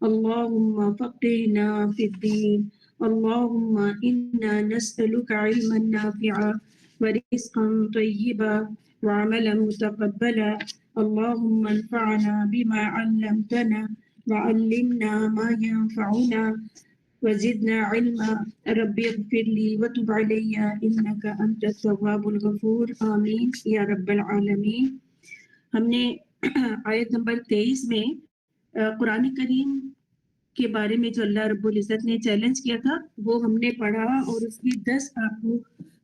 اللهم فقهنا في الدين اللهم إنا نسألك علما نافعا ورزقا طيبا وعملا متقبلا اللهم انفعنا بما علمتنا وعلمنا ما ينفعنا وزدنا علما رب اغفر لي وتب علي إنك أنت التواب الغفور آمين یا رب العالمین. ہم نے آیت نمبر 23 میں قرآن کریم کے بارے میں جو اللہ رب العزت نے چیلنج کیا تھا وہ ہم نے پڑھا اور اس کی 10 آپ کو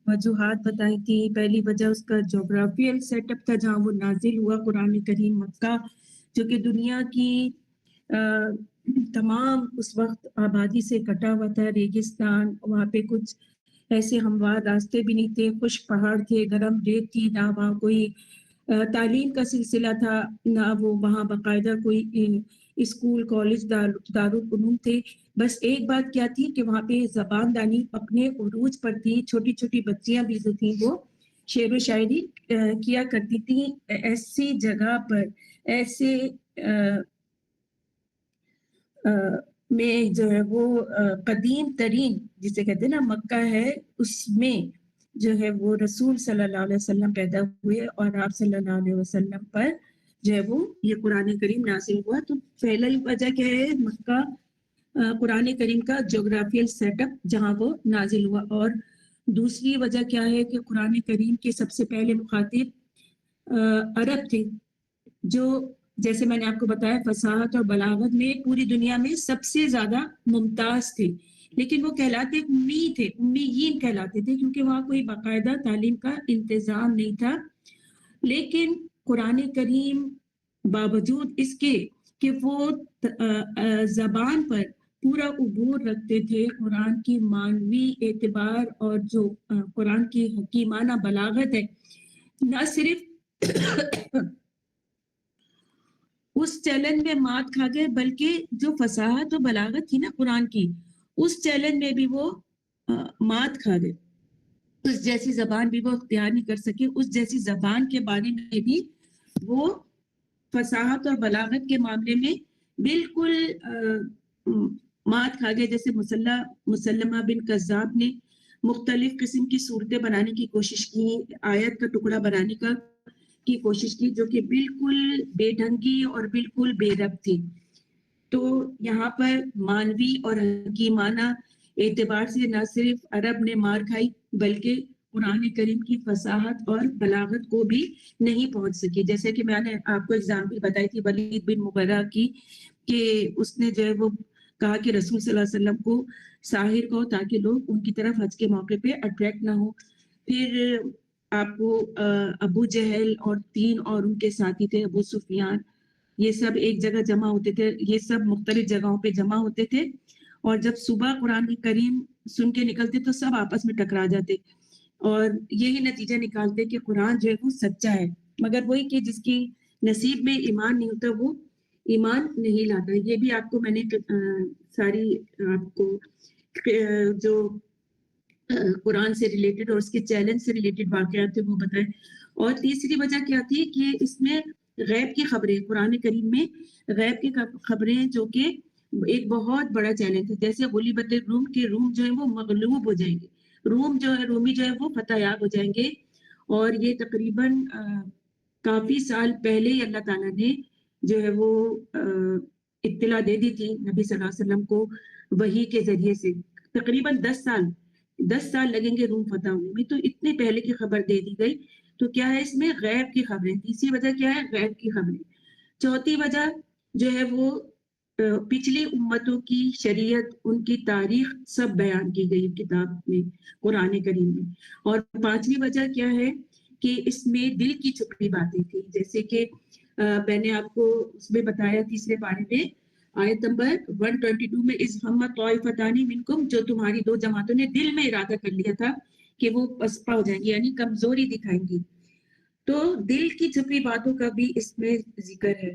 وجوہات بتائی تھی. پہلی وجہ اس کا جغرافیل سیٹ اپ تھا جہاں وہ نازل ہوا قرآن کریم مکہ جو کہ دنیا کی تمام اس وقت آبادی سے کٹا ہوا تھا، ریگستان، وہاں پہ کچھ ایسے ہموار راستے بھی نہیں تھے، خشک پہاڑ تھے، گرم ریت تھی، نہ وہاں کوئی تعلیم کا سلسلہ تھا، نہ وہ وہاں باقاعدہ کوئی اسکول کالج دارالعلوم تھے. بس ایک بات کیا تھی کہ وہاں پہ زبان دانی اپنے عروج پر تھی. چھوٹی چھوٹی بچیاں بھی جو تھیں وہ شعر و شاعری کیا کرتی تھیں ایسی جگہ پر، ایسے میں جو ہے وہ قدیم ترین جسے کہتے ہیں نا مکہ ہے، اس میں جو ہے وہ رسول صلی اللہ علیہ وسلم پیدا ہوئے اور آپ صلی اللہ علیہ وسلم پر جو ہے وہ یہ قرآن کریم نازل ہوا. تو پہلا وجہ کیا ہے مکہ قرآن کریم کا جغرافیل سیٹ اپ جہاں وہ نازل ہوا. اور دوسری وجہ کیا ہے کہ قرآن کریم کے سب سے پہلے مخاطب عرب تھے جو جیسے میں نے آپ کو بتایا فصاحت اور بلاغت میں پوری دنیا میں سب سے زیادہ ممتاز تھے، لیکن وہ کہلاتے امی تھے، امیین کہلاتے تھے کیونکہ وہاں کوئی باقاعدہ تعلیم کا انتظام نہیں تھا. لیکن قرآن کریم باوجود اس کے کہ وہ زبان پر پورا عبور رکھتے تھے، قرآن کی معنوی اعتبار اور جو قرآن کی حکیمانہ بلاغت ہے نہ صرف اس چیلنج میں مات کھا گئے بلکہ جو فصاحت و بلاغت تھی نا قرآن کی اس چیلنج میں بھی وہ مات کھا گئے. اس جیسی زبان بھی وہ اختیار نہیں کر سکے، اس جیسی زبان کے بارے میں بھی وہ فصاحت اور بلاغت کے معاملے میں بالکل مات کھا گئے. جیسے مسلمہ بن کذاب نے مختلف قسم کی صورتیں بنانے کی کوشش کی، آیت کا ٹکڑا بنانے کی کوشش کی جو کہ بالکل بے ڈھنگی اور بالکل بے ربط تھی. تو یہاں پر مانوی اور حکیمانہ اعتبار سے نہ صرف عرب نے مار کھائی بلکہ قرآن کریم کی فصاحت اور بلاغت کو بھی نہیں پہنچ سکی. جیسے کہ میں نے آپ کو اگزامپل بتائی تھی ولید بن مغیرہ کی کہ اس نے جو ہے وہ کہا کہ رسول صلی اللہ علیہ وسلم کو ساحر کہو تاکہ لوگ ان کی طرف حج کے موقع پہ اٹریکٹ نہ ہو. پھر آپ کو ابو جہل اور 3 اور ان کے ساتھی تھے ابو سفیان، یہ سب ایک جگہ جمع ہوتے تھے، یہ سب مختلف جگہوں پہ جمع ہوتے تھے اور جب صبح قرآن کریم سن کے نکلتے تو سب آپس میں ٹکرا جاتے اور یہی نتیجہ نکالتے کہ قرآن جو ہے وہ سچا ہے، مگر وہی کہ جس کی نصیب میں ایمان نہیں ہوتا وہ ایمان نہیں لاتا. یہ بھی آپ کو میں نے ساری آپ کو جو قرآن سے ریلیٹڈ اور اس کے چیلنج سے ریلیٹڈ واقعات تھے وہ بتائیں. اور تیسری وجہ کیا تھی کہ اس میں غیب کی خبریں، قرآن کریم میں غیب کی خبریں جو کہ ایک بہت بڑا چیلنج ہے. جیسے غلبت الروم کے روم جو ہے وہ مغلوب ہو جائیں گے، رومی جو ہے وہ فتح یاب ہو جائیں گے. اور یہ تقریباً کافی سال پہلے ہی اللہ تعالیٰ نے جو ہے وہ اطلاع دے دی تھی نبی صلی اللہ علیہ وسلم کو وحی کے ذریعے سے. تقریباً 10 سال لگیں گے روم فتح ہونے میں، تو اتنے پہلے کی خبر دے دی گئی. تو کیا ہے اس میں غیب کی خبریں. تیسری وجہ کیا ہے غیب کی خبریں. چوتھی وجہ جو ہے وہ پچھلی امتوں کی شریعت، ان کی تاریخ سب بیان کی گئی کتاب میں قرآن کریم میں. اور پانچویں وجہ کیا ہے کہ اس میں دل کی چھپی باتیں تھیں، جیسے کہ میں نے آپ کو اس میں بتایا تیسرے پارے میں آیت نمبر 122 میں اذ ہم طائفتان منکم، جو تمہاری 2 جماعتوں نے دل میں ارادہ کر لیا تھا کہ وہ پسپا ہو جائیں گی یعنی کمزوری دکھائیں گی. تو دل کی چھپی باتوں کا بھی اس میں ذکر ہے.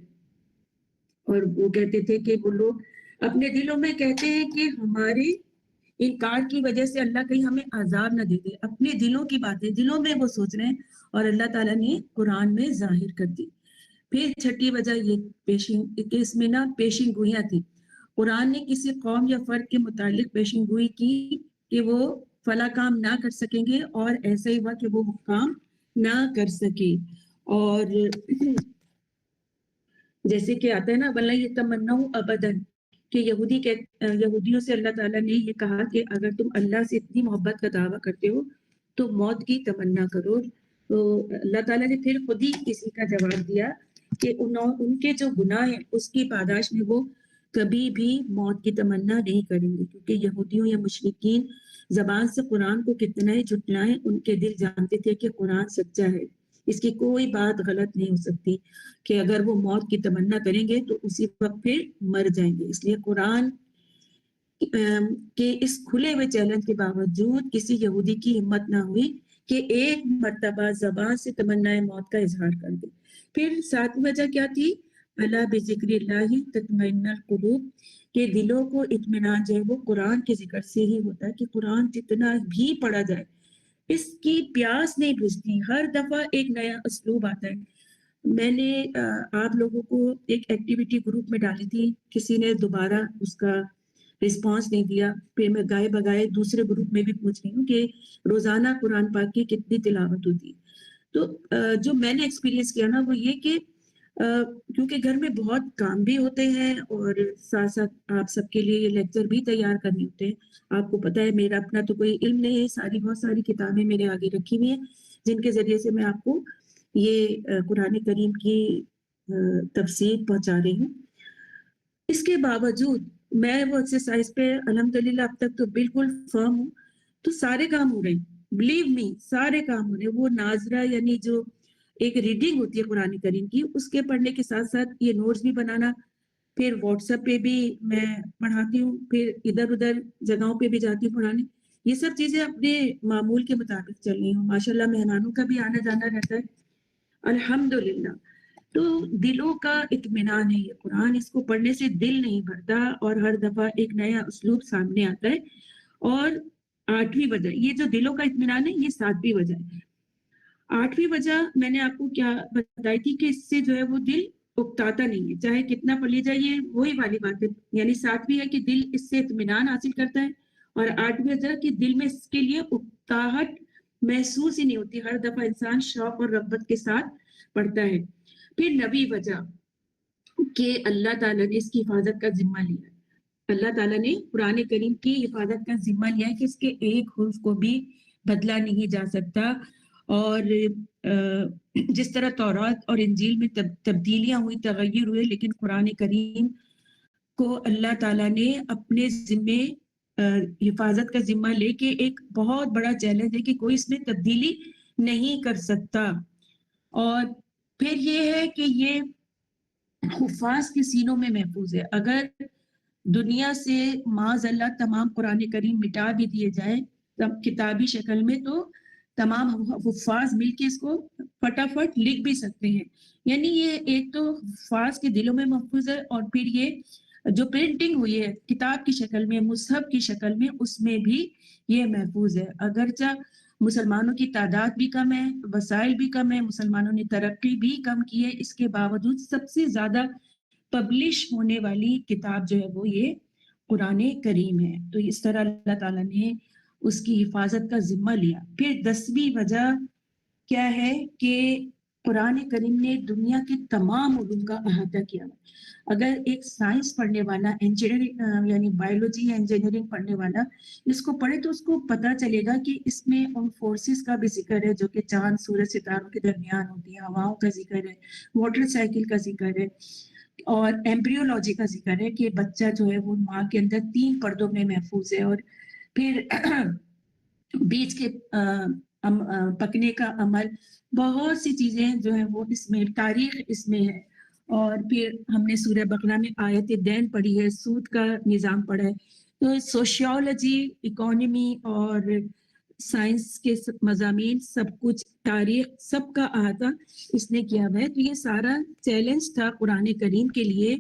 اور وہ کہتے تھے کہ وہ لوگ اپنے دلوں میں کہتے ہیں کہ ہمارے انکار کی وجہ سے اللہ کہیں ہمیں عذاب نہ دے دے. اپنے دلوں کی باتیں دلوں میں وہ سوچ رہے ہیں اور اللہ تعالیٰ نے قرآن میں ظاہر کر دی. پھر چھٹی وجہ یہ کہ اس میں نا پیشن گوئیاں تھی. قرآن نے کسی قوم یا فرد کے متعلق پیشن گوئی کی کہ وہ فلاں کام نہ کر سکیں گے اور ایسا ہی ہوا کہ وہ کام نہ کر سکے. اور جیسے کہ آتا ہے نا وَلَا يَتَمَنَّوْا أَبَدًا کہ یہودیوں سے اللہ تعالیٰ نے یہ کہا کہ اگر تم اللہ سے اتنی محبت کا دعویٰ کرتے ہو تو موت کی تمنا کرو. تو اللہ تعالیٰ نے پھر خود ہی کسی کا جواب دیا کہ ان کے جو گناہ ہیں اس کی پاداش میں وہ کبھی بھی موت کی تمنا نہیں کریں گے، کیونکہ یہودیوں یا مشرکین زبان سے قرآن کو کتنا ہی جھٹلائیں، ان کے دل جانتے تھے کہ قرآن سچا ہے، اس کی کوئی بات غلط نہیں ہو سکتی، کہ اگر وہ موت کی تمنا کریں گے تو اسی وقت پھر مر جائیں گے. اس لیے قرآن کے اس کھلے ہوئے چیلنج کے باوجود کسی یہودی کی ہمت نہ ہوئی کہ ایک مرتبہ زبان سے تمنا موت کا اظہار کر دے. پھر ساتویں وجہ کیا تھی؟ الا بذکر اللہ تطمئن القلوب کہ دلوں کو اطمینان جو ہے وہ قرآن کے ذکر سے ہی ہوتا ہے، کہ قرآن جتنا بھی پڑھا جائے اس کی پیاس نہیں بجھتی، ہر دفعہ ایک نیا اسلوب آتا ہے. میں نے آپ لوگوں کو ایک ایکٹیویٹی گروپ میں ڈالی تھی، کسی نے دوبارہ اس کا رسپانس نہیں دیا، پھر میں گائے بگائے دوسرے گروپ میں بھی پوچھ رہی ہوں کہ روزانہ قرآن پاک کی کتنی تلاوت ہوتی. تو جو میں نے ایکسپیرینس کیا نا وہ یہ کہ کیونکہ گھر میں بہت کام بھی ہوتے ہیں اور ساتھ ساتھ آپ سب کے لیے یہ لیکچر بھی تیار کرنے ہوتے ہیں. آپ کو پتہ ہے میرا اپنا تو کوئی علم نہیں ہے، بہت ساری کتابیں میرے آگے رکھی ہوئی ہیں جن کے ذریعے سے میں آپ کو یہ قرآن کریم کی تفسیر پہنچا رہی ہوں. اس کے باوجود میں وہ ایکسرسائز پہ الحمدللہ اب تک تو بالکل فرم ہوں. تو سارے کام ہو رہے ہیں، بلیو می، سارے کام ہو رہے ہیں. وہ ناظرہ یعنی جو ایک ریڈنگ ہوتی ہے قرآن کریم کی، اس کے پڑھنے کے ساتھ ساتھ یہ نوٹس بھی بنانا، پھر واٹس ایپ پہ بھی میں پڑھاتی ہوں، پھر ادھر ادھر جگہوں پہ بھی جاتی ہوں پڑھانے. یہ سب چیزیں اپنے معمول کے مطابق چل رہی ہوں. ماشاءاللہ مہمانوں کا بھی آنا جانا رہتا ہے الحمدللہ. تو دلوں کا اطمینان ہے یہ قرآن، اس کو پڑھنے سے دل نہیں بھرتا اور ہر دفعہ ایک نیا اسلوب سامنے آتا ہے. اور آٹھویں وجہ، یہ جو دلوں کا اطمینان ہے یہ ساتویں وجہ ہے. آٹھویں وجہ میں نے آپ کو کیا بتائی تھی کہ اس سے جو ہے وہ دل اکتاتا نہیں ہے، چاہے کتنا پڑھ لیا جائے. یہ وہی والی بات ہے، یعنی ساتویں ہے کہ دل اس سے اطمینان حاصل کرتا ہے، اور آٹھویں وجہ کہ دل میں اس کے لیے اکتاہٹ محسوس ہی نہیں ہوتی، ہر دفعہ انسان شوق اور رغبت کے ساتھ پڑھتا ہے. پھر نویں وجہ کہ اللہ تعالیٰ نے اس کی حفاظت کا ذمہ لیا ہے. اللہ تعالیٰ نے قرآن کریم کی حفاظت کا ذمہ لیا ہے کہ اس کے ایک حرف کو بھی بدلا نہیں جا سکتا. اور جس طرح تورات اور انجیل میں تبدیلیاں ہوئی، تغیر ہوئے، لیکن قرآن کریم کو اللہ تعالیٰ نے اپنے ذمے حفاظت کا ذمہ لے کے ایک بہت بڑا چیلنج ہے کہ کوئی اس میں تبدیلی نہیں کر سکتا. اور پھر یہ ہے کہ یہ حفاظ کے سینوں میں محفوظ ہے. اگر دنیا سے معاذ اللہ تمام قرآن کریم مٹا بھی دیے جائیں کتابی شکل میں، تو تمام حفاظ مل کے اس کو فٹافٹ لکھ بھی سکتے ہیں. یعنی یہ ایک تو حفاظ کے دلوں میں محفوظ ہے، اور پھر یہ جو پرنٹنگ ہوئی ہے کتاب کی شکل میں، مصحف کی شکل میں، اس میں بھی یہ محفوظ ہے. اگرچہ مسلمانوں کی تعداد بھی کم ہے، وسائل بھی کم ہے، مسلمانوں نے ترقی بھی کم کی ہے، اس کے باوجود سب سے زیادہ پبلش ہونے والی کتاب جو ہے وہ یہ قرآن کریم ہے. تو اس طرح اللہ تعالیٰ نے اس کی حفاظت کا ذمہ لیا. پھر 10ویں وجہ کیا ہے کہ قرآن کریم نے دنیا کے تمام علوم کا احاطہ کیا. اگر ایک سائنس پڑھنے والا، انجینئرنگ یعنی بایولوجی یا انجینئرنگ پڑھنے والا اس کو پڑھے تو اس کو پتہ چلے گا کہ اس میں ان فورسز کا بھی ذکر ہے جو کہ چاند، سورج، ستاروں کے درمیان ہوتی ہیں، ہواؤں کا ذکر ہے، واٹر سائیکل کا ذکر ہے، اور ایمبریولوجی کا ذکر ہے کہ بچہ جو ہے وہ ماں کے اندر 3 پردوں میں محفوظ ہے، اور پھر بیج کے پکنے کا عمل، بہت سی چیزیں جو ہیں وہ اس میں، تاریخ اس میں ہے. اور پھر ہم نے سورہ بقرہ میں آیت دین پڑھی ہے، سود کا نظام پڑھا ہے. تو سوشیولوجی، اکانومی اور سائنس کے مضامین، سب کچھ، تاریخ، سب کا احاطہ اس نے کیا ہوا ہے. تو یہ سارا چیلنج تھا قرآن کریم کے لیے.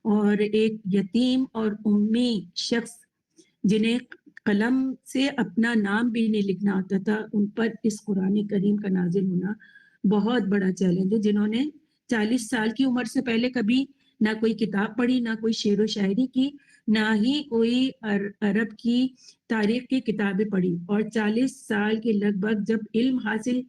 اور ایک یتیم اور امی شخص جنہیں قلم سے اپنا نام بھی نہیں لکھنا آتا تھا، ان پر اس قرآن کریم کا نازل ہونا بہت بڑا چیلنج ہے. جنہوں نے 40 سال کی عمر سے پہلے کبھی نہ کوئی کتاب پڑھی، نہ کوئی شعر و شاعری کی، نہ ہی کوئی عرب کی تاریخ کی کتابیں پڑھی، اور 40 سال کے لگ بھگ جب علم حاصل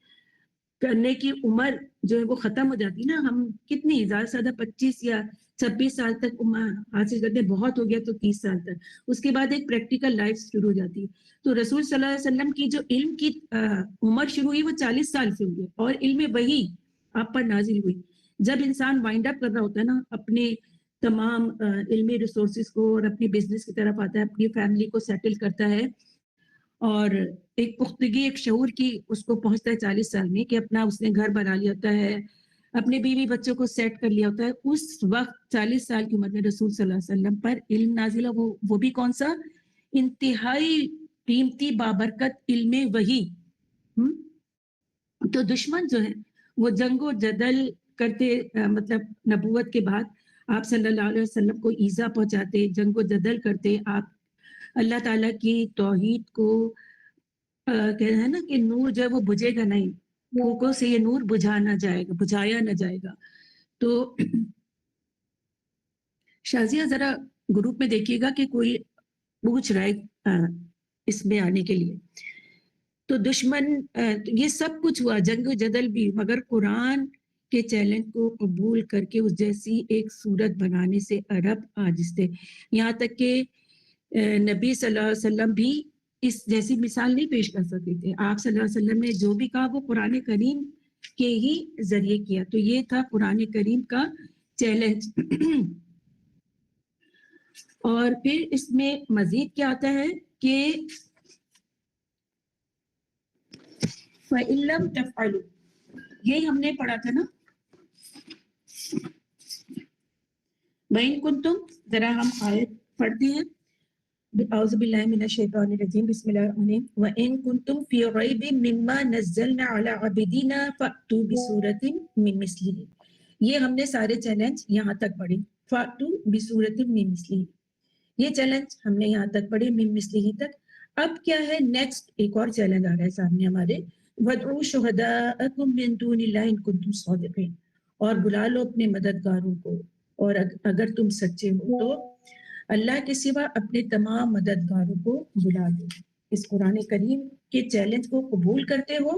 کرنے کی عمر جو ہے وہ ختم ہو جاتی نا، ہم کتنی زیادہ سے زیادہ 25 یا 26 سال تک عمر حاصل کرتے، بہت ہو گیا تو 30 سال تک، اس کے بعد ایک پریکٹیکل لائف شروع ہو جاتی ہے. تو رسول صلی اللہ علیہ وسلم کی جو علم کی عمر شروع ہوئی وہ 40 سال سے ہوئی ہے، اور علم وحی آپ پر نازل ہوئی. جب انسان وائنڈ اپ کر رہا ہوتا ہے نا اپنے تمام علمی ریسورسز کو، اور اپنی بزنس کی طرف آتا ہے، اپنی فیملی کو سیٹل کرتا ہے، اور ایک پختگی، ایک شعور کی اس کو پہنچتا ہے 40 سال میں کہ اپنا اس نے گھر بنا لیا ہوتا ہے، اپنے بیوی بچوں کو سیٹ کر لیا ہوتا ہے، اس وقت 40 سال کی عمر میں رسول صلی اللہ علیہ وسلم پر علم نازل ہوا. وہ بھی کون سا؟ انتہائی قیمتی بابرکت علم وحی. تو دشمن جو ہے وہ جنگ و جدل کرتے، مطلب نبوت کے بعد آپ صلی اللہ علیہ وسلم کو ایذا پہنچاتے، جنگ و جدل کرتے، آپ اللہ تعالیٰ کی توحید کو کہتے ہیں نا کہ نور جو ہے وہ بجھے گا نہیں، پھوکوں سے یہ نور بجھایا نہ جائے گا. تو شازیہ ذرا گروپ میں دیکھیے گا کہ کوئی پوچھ رہا ہے اس میں آنے کے لیے. تو دشمن یہ سب کچھ ہوا، جنگ و جدل بھی، مگر قرآن کے چیلنج کو قبول کر کے اس جیسی ایک صورت بنانے سے عرب عاجز تھے. یہاں تک کہ نبی صلی اللہ علیہ وسلم بھی اس جیسی مثال نہیں پیش کر سکتے تھے. آپ صلی اللہ علیہ وسلم نے جو بھی کہا وہ قرآن کریم کے ہی ذریعے کیا. تو یہ تھا قرآن کریم کا چیلنج. اور پھر اس میں مزید کیا آتا ہے کہ فَإِلَّمْ تَفْعَلُوا، یہ ہم نے پڑھا تھا نا. وَإِن كُنتُمْ، ذرا ہم آیت پڑھتے ہیں. اعوذ باللہ من الشیطان الرجیم، بسم اللہ الرحمن الرحیم. وَإِن كُنتُمْ فِي رَيْبٍ مِّمَّا نَزَّلْنَا عَلَىٰ عَبْدِنَا فَأْتُوا بِسُورَةٍ مِّن مِّثْلِهِ. یہ ہم نے سارے چیلنج یہاں تک پڑھے. فَأْتُوا بِسُورَةٍ مِّن مِّثْلِهِ، یہ چیلنج ہم نے یہاں تک پڑھے، من مثلہ تک. اب کیا ہے نیکسٹ؟ ایک اور چیلنج آ رہا ہے سامنے ہمارے. وَادْعُوا شُهَدَاءَكُم مِّن دُونِ اللَّهِ إِن كُنتُمْ صَادِقِينَ، اور بلا لو اپنے مددگاروں کو، اور اگر تم سچے ہو تو اللہ کے سوا اپنے تمام مددگاروں کو بلا دو. اس قرآن کریم کے چیلنج کو قبول کرتے ہو،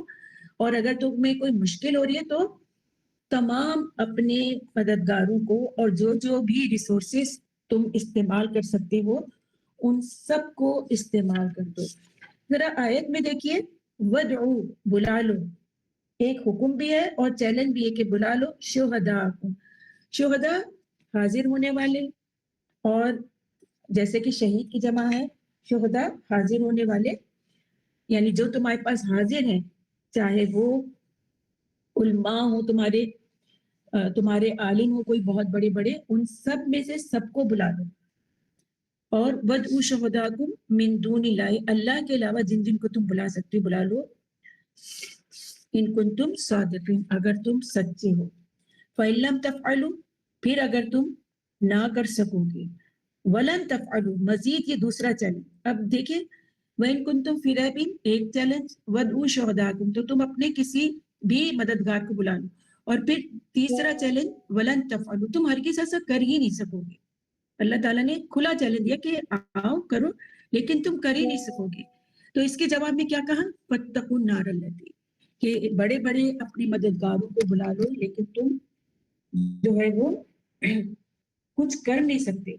اور اگر تمہیں کوئی مشکل ہو رہی ہے تو تمام اپنے مددگاروں کو اور جو بھی ریسورسز تم استعمال کر سکتے ہو ان سب کو استعمال کر دو. ذرا آیت میں دیکھیے، وَدْعُوا، بلا لو، ایک حکم بھی ہے اور چیلنج بھی ہے کہ بلا لو شہداءکم. شہداء حاضر ہونے والے، اور جیسے کہ شہید کی جمع ہے شہداء، حاضر ہونے والے، یعنی جو تمہارے پاس حاضر ہیں، چاہے وہ علماء ہوں، تمہارے عالم ہو کوئی بہت بڑے بڑے، ان سب میں سے سب کو بلا دو. اور وَادْعُوا شُهَدَاءَكُم مِّن دُونِ اللَّهِ، اللہ کے علاوہ جن جن کو تم بلا سکتے بلا لو. ان کنتم صادقین، اگر تم سچے ہو. فَإِن لَّمْ تَفْعَلُوا، پھر اگر تم نہ کر سکو گے. وَلَن تَفْعَلُوا، مزید یہ دوسرا چیلنج. اب دیکھیں، وَإِن كُنتُمْ فِي رَيْبٍ ایک چیلنج، وَادْعُوا شُهَدَاءَكُم تو تم اپنے کسی بھی مددگار کو بلا لو. اور پھر تیسرا چیلنج، وَلَن تَفْعَلُوا، تم ہرگز ایسا کر ہی نہیں سکو گے. اللہ تعالیٰ نے کھلا چیلنج دیا کہ آؤ کرو، لیکن تم کر ہی نہیں سکو گے. تو اس کے جواب میں کیا کہا؟ فَاتَّقُوا النَّارَ الَّتِي، کہ بڑے بڑے اپنی مددگاروں کو بلا لو لیکن تم جو ہے وہ کچھ کر نہیں سکتے.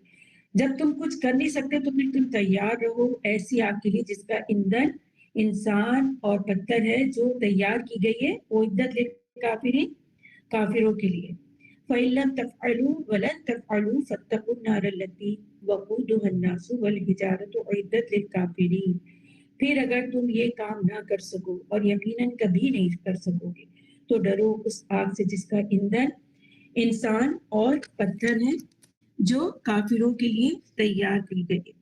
جب تم کچھ کر نہیں سکتے تو پھر تم تیار رہو ایسی آگ کے لیے جس کا ایندھن انسان اور پتھر ہے، جو تیار کی گئی ہے وہ عدت للکافرین، کافروں کے لیے. فَإِن لَّمْ تَفْعَلُوا وَلَن تَفْعَلُوا فَاتَّقُوا النَّارَ الَّتِي وَقُودُهَا النَّاسُ وَالْحِجَارَةُ أُعِدَّتْ لِلْكَافِرِينَ. پھر اگر تم یہ کام نہ کر سکو، اور یقیناً کبھی نہیں کر سکو گے، تو ڈرو اس آگ سے جس کا ایندھن انسان اور پتھر ہے، جو کافروں کے لیے تیار کی گئی.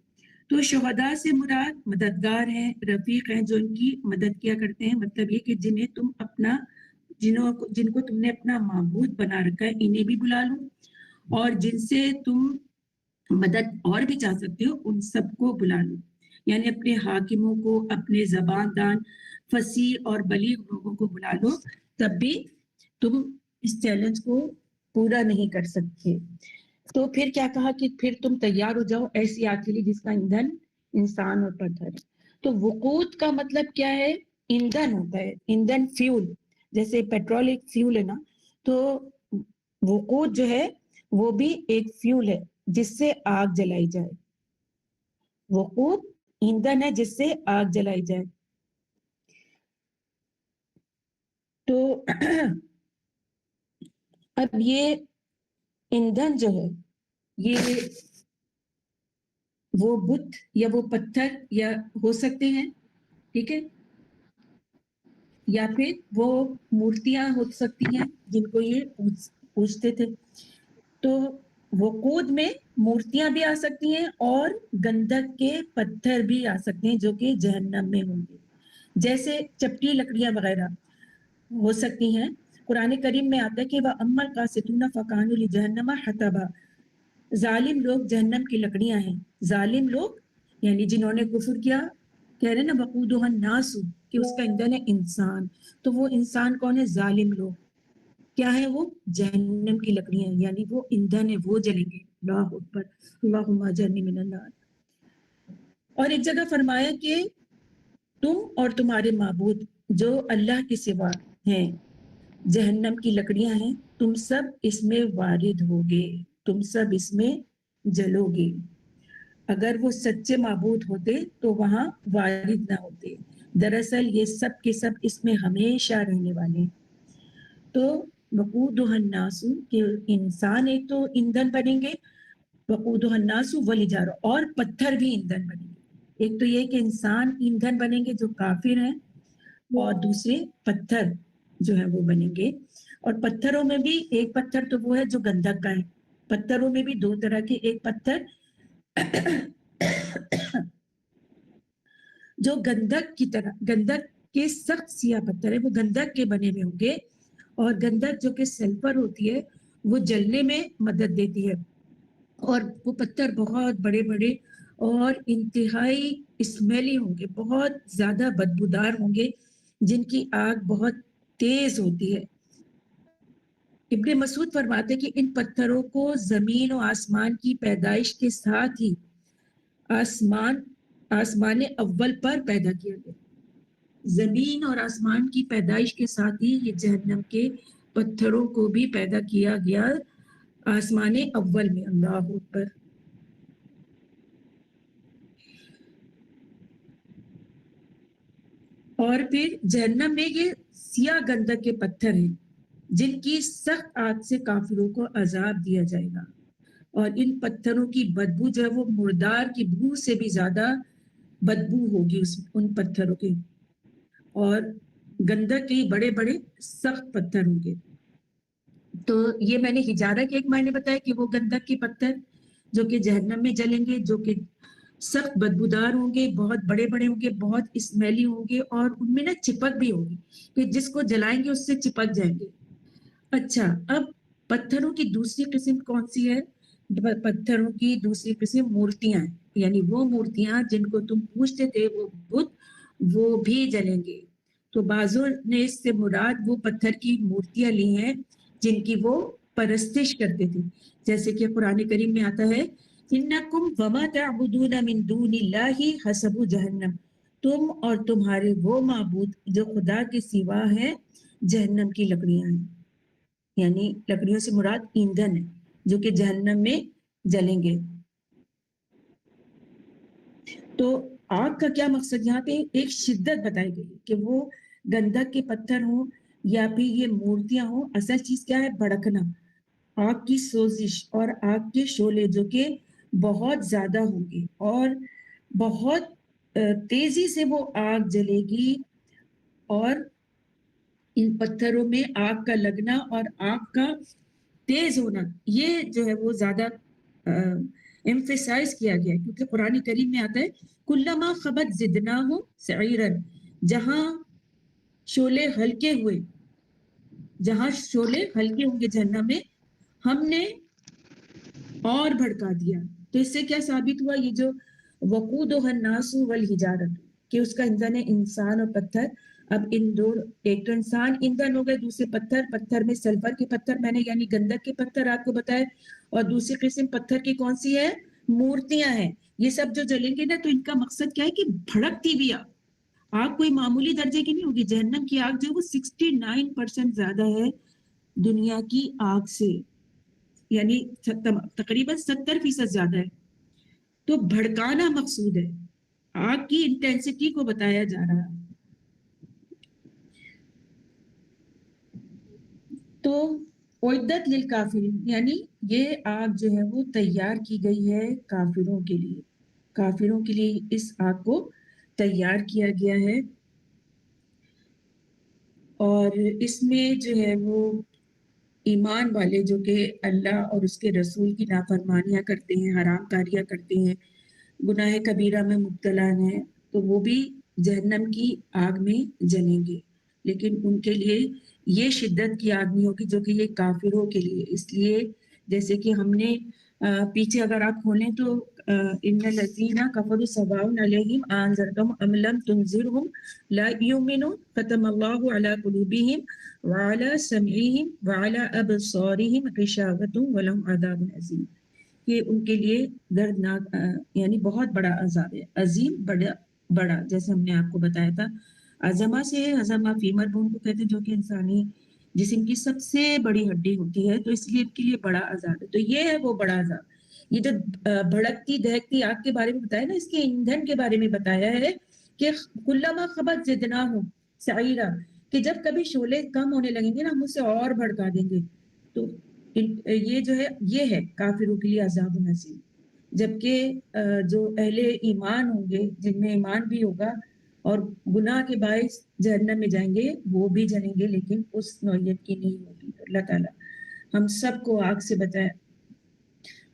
تو شہداء سے مراد مددگار ہیں، رفیق ہیں، جو ان کی مدد کیا کرتے ہیں. مطلب یہ کہ جن کو تم نے اپنا معبود بنا رکھا ہے انہیں بھی بلا لو، اور جن سے تم مدد اور بھی چاہ سکتے ہو ان سب کو بلا لو. یعنی اپنے حاکموں کو، اپنے زبان دان، فصیح اور بلیغ لوگوں کو بلا لو، تب بھی تم اس چیلنج کو پورا نہیں کر سکتے. تو پھر کیا کہا کہ پھر تم تیار ہو جاؤ ایسی آگ کے لیے جس کا ایندھن انسان اور پتھر ہے. تو وقود کا مطلب کیا ہے؟ ایندھن ہوتا ہے، ایندھن فیول، جیسے پیٹرول ایک فیول ہے نا، تو وقود جو ہے وہ بھی ایک فیول ہے جس سے آگ جلائی جائے. وقود ایندھن ہے جس سے آگ جلائی جائے. تو اب یہ ایندھن جو ہے یہ وہ بت یا وہ پتھر یا ہو سکتے ہیں، ٹھیک ہے، یا پھر وہ مورتیاں ہو سکتی ہیں جن کو یہ پوجتے تھے. تو وقود میں مورتیاں بھی آ سکتی ہیں اور گندھک کے پتھر بھی آ سکتے ہیں جو کہ جہنم میں ہوں گے، جیسے چپٹی لکڑیاں وغیرہ ہو سکتی ہیں. قرآن کریم میں آتا ہے کہ وَأَمَّا الْقَاسِطُونَ فَكَانُوا لِجَهَنَّمَ حَطَبًا. ظالم لوگ جہنم کی لکڑیاں ہیں. ظالم لوگ یعنی جنہوں نے کفر کیا، کہہ رہے نا وَقُودُهَا النَّاسُ کہ اس کا ایندھن ہے انسان. تو وہ انسان کون ہے؟ ظالم لوگ. کیا ہے وہ؟ جہنم کی لکڑیاں، یعنی وہ ایندھن ہے، وہ جلیں گے. اللہ اکبر، اللہم اجرنی من النار. اور ایک جگہ فرمایا کہ تم اور تمہارے معبود جو اللہ کے سوا ہیں جہنم کی لکڑیاں ہیں، تم سب اس میں وارد ہوگے، تم سب اس میں جلو گے. اگر وہ سچے معبود ہوتے تو وہاں وارد نہ ہوتے. دراصل یہ سب کے سب اس میں ہمیشہ رہنے والے ہیں. تو وقودها الناس کہ انسان ایک تو ایندھن بنیں گے، وقودها الناس والحجارہ، اور پتھر بھی ایندھن بنیں گے. ایک تو یہ کہ انسان ایندھن بنیں گے جو کافر ہیں، اور دوسرے پتھر جو ہے وہ بنیں گے. اور پتھروں میں بھی ایک پتھر تو وہ ہے جو گندھک کا ہے. پتھروں میں بھی دو طرح کے، ایک پتھر جو گندھک کی طرح، گندھک کے سخت سیاہ پتھر ہے، وہ گندھک کے بنے ہوئے ہوں گے. اور گندھک جو کہ سلفر ہوتی ہے وہ جلنے میں مدد دیتی ہے. اور وہ پتھر بہت بڑے بڑے اور انتہائی اسمیلی ہوں گے، بہت زیادہ بدبودار ہوں گے، جن کی آگ بہت تیز ہوتی ہے. ابن مسعود فرماتے کہ ان پتھروں کو زمین و آسمان کی پیدائش کے ساتھ ہی آسمان اول پر پیدا کیا گیا. زمین اور آسمان کی پیدائش کے ساتھ ہی یہ جہنم کے پتھروں کو بھی پیدا کیا گیا آسمان اول میں. اللہ اکبر. اور پھر جہنم میں یہ سیاہ گندھک کے پتھر ہیں جن کی سخت آگ سے کافروں کو عذاب دیا جائے گا. اور ان پتھروں کی بدبو جو ہے وہ مردار کی بو سے بھی زیادہ بدبو ہوگی ان پتھروں کی. اور گندھک کے بڑے بڑے سخت پتھر ہوں گے. تو یہ میں نے حجارہ کے ایک معنی بتایا کہ وہ گندھک کے پتھر جو کہ جہنم میں جلیں گے، جو کہ سخت بدبودار ہوں گے، بہت بڑے بڑے ہوں گے، بہت اسمیلی ہوں گے، اور ان میں نا چپک بھی ہوگی کہ جس کو جلائیں گے اس سے چپک جائیں گے. اچھا، اب پتھروں کی دوسری قسم کون سی ہے؟ پتھروں کی دوسری قسم مورتیاں ہیں، یعنی وہ مورتیاں جن کو تم پوجتے تھے وہ بت، وہ بھی جلیں گے. تو بعضوں نے اس سے مراد وہ پتھر کی مورتیاں لی ہیں جن کی وہ پرستش کرتے تھے، جیسے کہ قرآن کریم میں آتا ہے انکم وما تعبدون من دون اللہ حسب جہنم، تم اور تمہارے وہ معبود جو خدا کے سوا ہیں جہنم کی لکڑیاں ہیں. یعنی لکڑیوں سے مراد ایندھن ہے جو کہ جہنم میں جلیں گے. تو آگ کا کیا مقصد؟ یہاں پہ ایک شدت بتائی گئی کہ وہ گندھک کے پتھر ہوں یا پھر یہ مورتیاں ہوں، اصل چیز کیا ہے؟ بھڑکنا، آگ کی سوزش اور آگ کے شعلے جو کہ بہت زیادہ ہوں گے اور بہت تیزی سے وہ آگ جلے گی. اور ان پتھروں میں آگ کا لگنا اور آگ کا تیز ہونا یہ جو ہے وہ زیادہ ایمفیسائز کیا گیا ہے، کیونکہ قرآن کریم میں آتا ہے کلما خبت زدناہم سعیرا، جہاں شعلے ہلکے ہوئے، جہاں شعلے ہلکے ہوں گے جہنم میں، ہم نے اور بھڑکا دیا. تو اس سے کیا ثابت ہوا؟ یہ جو وقودها الناس والحجارۃ کہ اس کا ایندھن ہے انسان اور پتھر. اب ان دو، ایک تو انسان ایندھن ہو گئے، دوسرے پتھر، پتھر میں سلفر کے پتھر میں نے یعنی گندک کے پتھر آپ کو بتائے، اور دوسری قسم پتھر کی کون سی ہے؟ مورتیاں ہیں. یہ سب جو جلیں گے نا تو ان کا مقصد کیا ہے کہ بھڑکتی بھی آگ کوئی معمولی درجے کی نہیں ہوگی. جہنم کی آگ جو ہے وہ 69% زیادہ ہے دنیا کی آگ سے، یعنی تقریباً 70% زیادہ ہے. تو بھڑکانا مقصود ہے، آگ کی انٹینسٹی کو بتایا جا رہا ہے. تو اعدت للکافرین یعنی یہ آگ جو ہے وہ تیار کی گئی ہے کافروں کے لیے. کافروں کے لیے اس آگ کو تیار کیا گیا ہے. اور اس میں جو ہے وہ ایمان والے جو کہ اللہ اور اس کے رسول کی نافرمانیاں کرتے ہیں، حرام کاریاں کرتے ہیں، گناہ کبیرہ میں مبتلا ہیں، تو وہ بھی جہنم کی آگ میں جلیں گے. لیکن ان کے لیے یہ شدت کی آگ نہیں ہوگی جو کہ یہ کافروں کے لیے. اس لیے جیسے کہ ہم نے پیچھے اگر آپ کھولیں تو ان الذین کفروا سواء علیہم انذرتہم ام لم تنذرہم لا یؤمنون ختم اللہ علی قلوبہم وعلی سمعہم وعلی ابصارہم غشاوۃ ولہم عذاب عظیم. کہ ان کے لیے دردناک یعنی بہت بڑا عذاب ہے، عظیم بڑا جیسے ہم نے آپ کو بتایا تھا. عظمہ سے عظمہ فیمر بون کو کہتے ہیں جو کہ انسانی جسم کی سب سے بڑی ہڈی ہوتی ہے، تو اس لیے ان کے لیے بڑا عذاب ہے. تو یہ ہے وہ بڑا عذاب. یہ جو بھڑکتی دہکتی آگ کے بارے میں بتایا نا، اس کے ایندھن کے بارے میں بتایا ہے کہ کلما خبت زدناہم سعیرا، کہ جب کبھی شعلے کم ہونے لگیں گے نا ہم اسے اور بھڑکا دیں گے. تو یہ جو ہے یہ ہے کافروں کے لیے عذاب عظیم. جبکہ جو اہل ایمان ہوں گے، جن میں ایمان بھی ہوگا اور گناہ کے باعث جہنم میں جائیں گے، وہ بھی جلیں گے لیکن اس نوعیت کی نہیں ہوگی. اللہ تعالیٰ ہم سب کو آگ سے بچائے.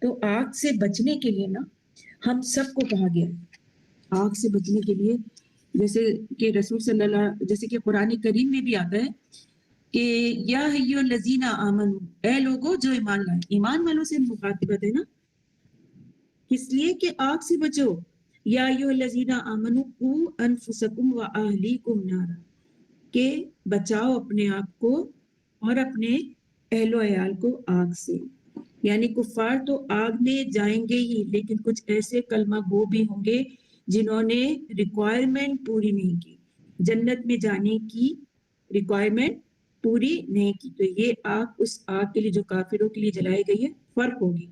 تو آگ سے بچنے کے لیے نا ہم سب کو کہا گیا آگ سے بچنے کے لیے، جیسے کہ رسول صلی اللہ، جیسے کہ قرآن کریم میں بھی آتا ہے کہ یا ایھا الذین آمنوا، اے لوگو جو ایمان لائے. ایمان والوں سے مخاطبت ہے نا، اس لیے کہ آگ سے بچو. یا ایھا الذین آمنوا قوا انفسکم واہلیکم نارا، کہ بچاؤ اپنے آپ کو اور اپنے اہل و عیال کو آگ سے. یعنی کفار تو آگ میں جائیں گے ہی، لیکن کچھ ایسے کلمہ گو بھی ہوں گے جنہوں نے ریکوائرمنٹ پوری نہیں کی، جنت میں جانے کی ریکوائرمنٹ پوری نہیں کی. تو یہ آگ اس آگ کے لیے جو کافروں کے لیے جلائی گئی ہے فرق ہوگی،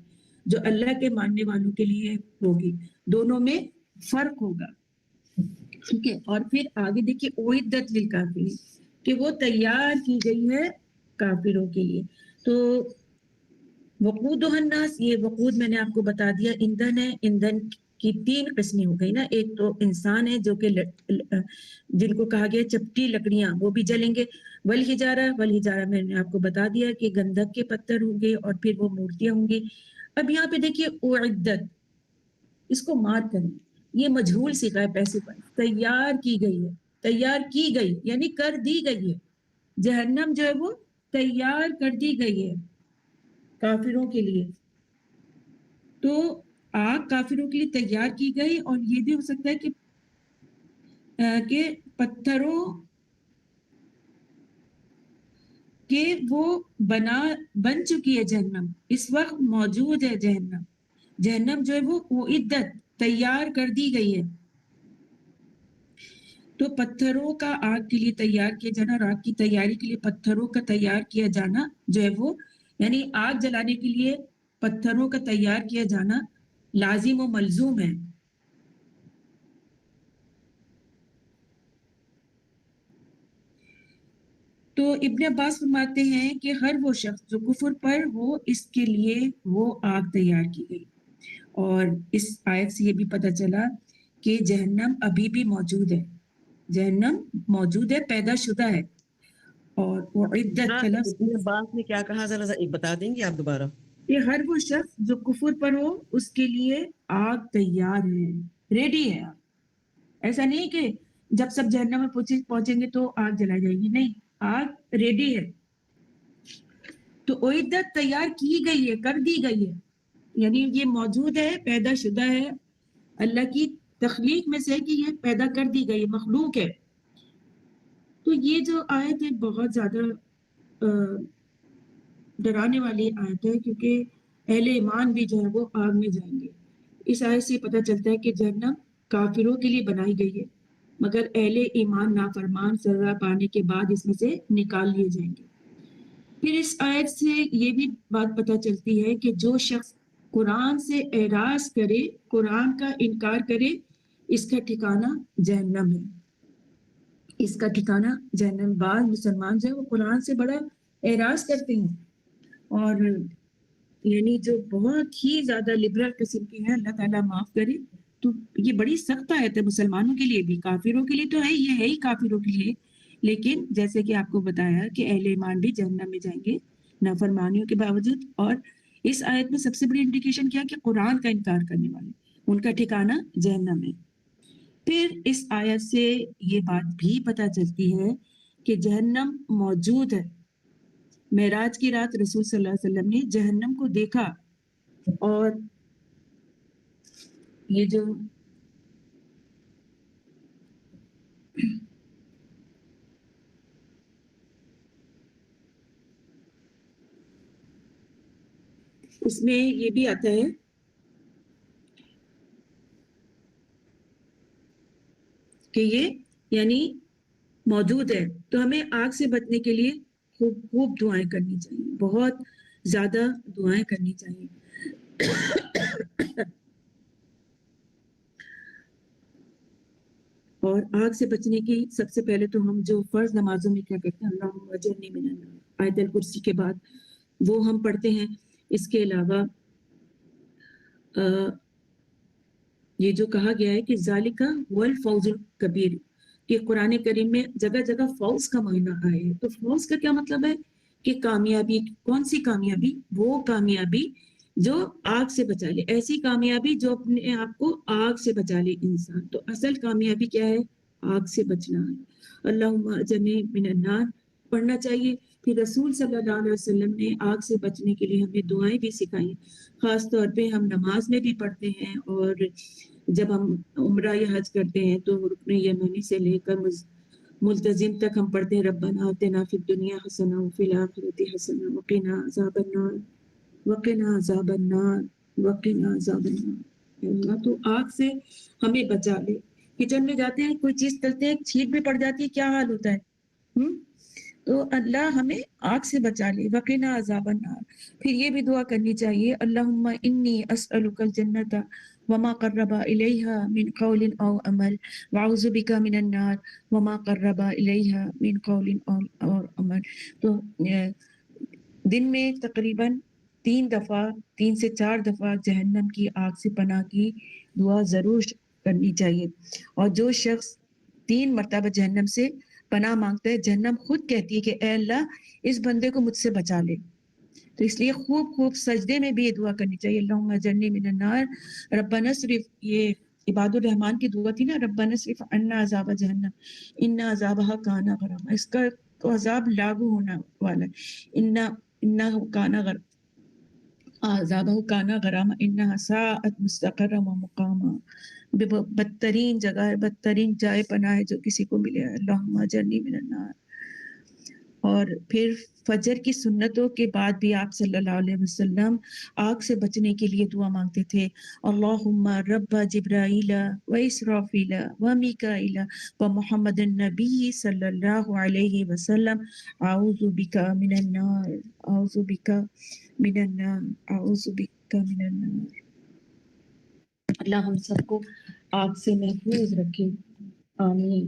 جو اللہ کے ماننے والوں کے لیے ہوگی. دونوں میں فرق ہوگا. ٹھیک ہے. اور پھر آگے دیکھیے اعدت للکافرین، کہ وہ تیار کی گئی ہے کافروں کے لیے. تو وقودها الناس، یہ وقود میں نے آپ کو بتا دیا ایندھن ہے. ایندھن کی 3 قسمیں ہو گئی نا. ایک تو انسان ہے جو کہ جن کو کہا گیا چپٹی لکڑیاں، وہ بھی جلیں گے. والحجارہ میں نے آپ کو بتا دیا کہ گندک کے پتھر ہوں گے اور پھر وہ مورتیاں ہوں گی. اب یہاں پہ دیکھیے اعدت، اس کو مارک کریں، یہ مجہول صیغہ ہے پیسے پر. تیار کی گئی ہے، تیار کی گئی یعنی کر دی گئی ہے. جہنم جو ہے وہ تیار کر دی گئی ہے کافروں کے لیے. تو آگ کافروں کے لیے تیار کی گئی. اور یہ بھی ہو سکتا ہے کہ پتھروں کہ وہ بن چکی ہے جہنم، اس وقت موجود ہے جہنم. جہنم جو ہے وہ اعدت تیار کر دی گئی ہے. تو پتھروں کا آگ کے لیے تیار کیا جانا، اور آگ کی تیاری کے لیے پتھروں کا تیار کیا جانا جو ہے وہ، یعنی آگ جلانے کے لیے پتھروں کا تیار کیا جانا لازم و ملزوم ہے. تو ابن عباس فرماتے ہیں کہ ہر وہ شخص جو کفر پر ہو اس کے لیے وہ آگ تیار کی گئی. اور اس آیت سے یہ بھی پتہ چلا کہ جہنم ابھی بھی موجود ہے. جہنم موجود ہے، پیدا شدہ ہے. اور اعدت کا لفظ، ابن عباس نے کیا کہا ذرا ایک بتا دیں گے آپ دوبارہ؟ کہ ہر وہ شخص جو کفر پر ہو اس کے لیے آگ تیار ہے، ریڈی ہے. ایسا نہیں کہ جب سب جہنم میں پہنچیں گے تو آگ جلائی جائے گی، نہیں، آگ ریڈی ہے. تو اعدت تیار کی گئی ہے، کر دی گئی ہے، یعنی یہ موجود ہے، پیدا شدہ ہے. اللہ کی تخلیق میں سے کہ یہ پیدا کر دی گئی مخلوق ہے. تو یہ جو آیت ہے بہت زیادہ ڈرانے والی آیت ہے، کیونکہ اہل ایمان بھی جو ہے وہ آگ میں جائیں گے۔ اس آیت سے پتہ چلتا ہے کہ جہنم کافروں کے لیے بنائی گئی ہے، مگر اہل ایمان نافرمان سزا پانے کے بعد اس میں سے نکال لیے جائیں گے۔ پھر اس آیت سے یہ بھی بات پتہ چلتی ہے کہ جو شخص قرآن سے اعراض کرے، قرآن کا انکار کرے، اس کا ٹھکانہ جہنم ہے، اس کا ٹھکانہ جہنم۔ بعض مسلمان جو ہے وہ قرآن سے بڑا اعراض کرتے ہیں اور یعنی جو بہت ہی زیادہ لبرل قسم کے ہیں، اللہ تعالیٰ معاف کرے۔ تو یہ بڑی سخت آیت ہے مسلمانوں کے لیے بھی، کافروں کے لیے تو ہے، یہ ہے ہی کافروں کے لیے، لیکن جیسے کہ آپ کو بتایا کہ اہل ایمان بھی جہنم میں جائیں گے نافرمانیوں کے باوجود۔ اور اس آیت میں سب سے بڑی انڈیکیشن کیا کہ قرآن کا انکار کرنے والے ان کا ٹھکانہ جہنم ہے۔ پھر اس آیت سے یہ بات بھی پتہ چلتی ہے کہ جہنم موجود ہے۔ معراج کی رات رسول صلی اللہ علیہ وسلم نے جہنم کو دیکھا، اور یہ جو اس میں یہ بھی آتا ہے کہ یہ یعنی موجود ہے، تو ہمیں آگ سے بچنے کے لیے خوب خوب دعائیں کرنی چاہیے، بہت زیادہ دعائیں کرنی چاہیے۔ اور آگ سے بچنے کی سب سے پہلے تو ہم جو فرض نمازوں میں کیا کرتے ہیں، اللہم اجرنی من النار، آیت الکرسی کے بعد وہ ہم پڑھتے ہیں۔ اس کے علاوہ یہ جو کہا گیا ہے کہ ذالکہ هو الفوز الکبیر، کہ قرآن کریم میں جگہ جگہ فوز کا معنی آئے ہے۔ تو فوز کا کیا مطلب ہے کہ کامیابی۔ کون سی کامیابی؟ وہ کامیابی جو آگ سے بچا لے، ایسی کامیابی جو اپنے آپ کو آگ سے بچا لے انسان۔ تو اصل کامیابی کیا ہے؟ آگ سے بچنا ہے۔ اللہم اجرنی من النار پڑھنا چاہیے۔ پھر رسول صلی اللہ علیہ وسلم نے آگ سے بچنے کے لیے ہمیں دعائیں بھی سکھائیں، خاص طور پہ ہم نماز میں بھی پڑھتے ہیں، اور جب ہم عمرہ یا حج کرتے ہیں تو رکن یمنی سے لے کر ملتزم تک ہم پڑھتے ہیں، ربنا آتنا فی الدنیا حسنہ وفی الآخرۃ حسنہ وقنا عذاب النار وقنا عذاب النار وقنا عذاب النار۔ اللہ تو آگ سے ہمیں بچا لے۔ کچن میں جاتے ہیں، کوئی چیز تلتے ہیں، چھینٹ بھی پڑ جاتی ہے، کیا حال ہوتا ہے؟ تو اللہ ہمیں آگ سے بچا لے، وقنا عذاب النار۔ پھر یہ بھی دعا کرنی چاہیے، اللہم انی اسألک الجنۃ وما قرب الیہا من قول او عمل واعوذ بک من النار وما قرب الیہا من قول اور عمل۔ تو دن میں تقریباً 3 سے 4 دفعہ جہنم کی آگ سے پناہ کی دعا ضرور کرنی چاہیے۔ اور جو شخص 3 مرتبہ جہنم سے پناہ مانگتا ہے، جہنم خود کہتی ہے کہ اے اللہ اس بندے کو مجھ سے بچا لے۔ تو اس لیے خوب خوب سجدے میں بھی یہ دعا کرنی چاہیے، اللہم اجرنی من النار ربنا اصرف، یہ عباد الرحمن کی دعا تھی نا، ربنا اصرف عنا عذاب جہنم ان عذابہا کان غراما۔ اس کا تو عذاب لاگو ہونا والا ہے، انہ کان عذابہ کان غراما انہا ساءت مستقرا و مقاما۔ بدترین جگہ ہے، بدترین جائے پناہ ہے جو کسی کو ملے، اللہم اجرنی من النار۔ اور پھر فجر کی سنتوں کے بعد بھی آپ صلی اللہ علیہ وسلم آگ سے بچنے کے لیے دعا مانگتے تھے، اللہم رب جبرائیل و اسرافیل و میکائیل و محمد النبی صلی اللہ علیہ وسلم اعوذ بک من النار، اعوذ بک من النار، اعوذ بک من النار۔ اللہ ہم سب کو آگ سے محفوظ رکھے، آمین۔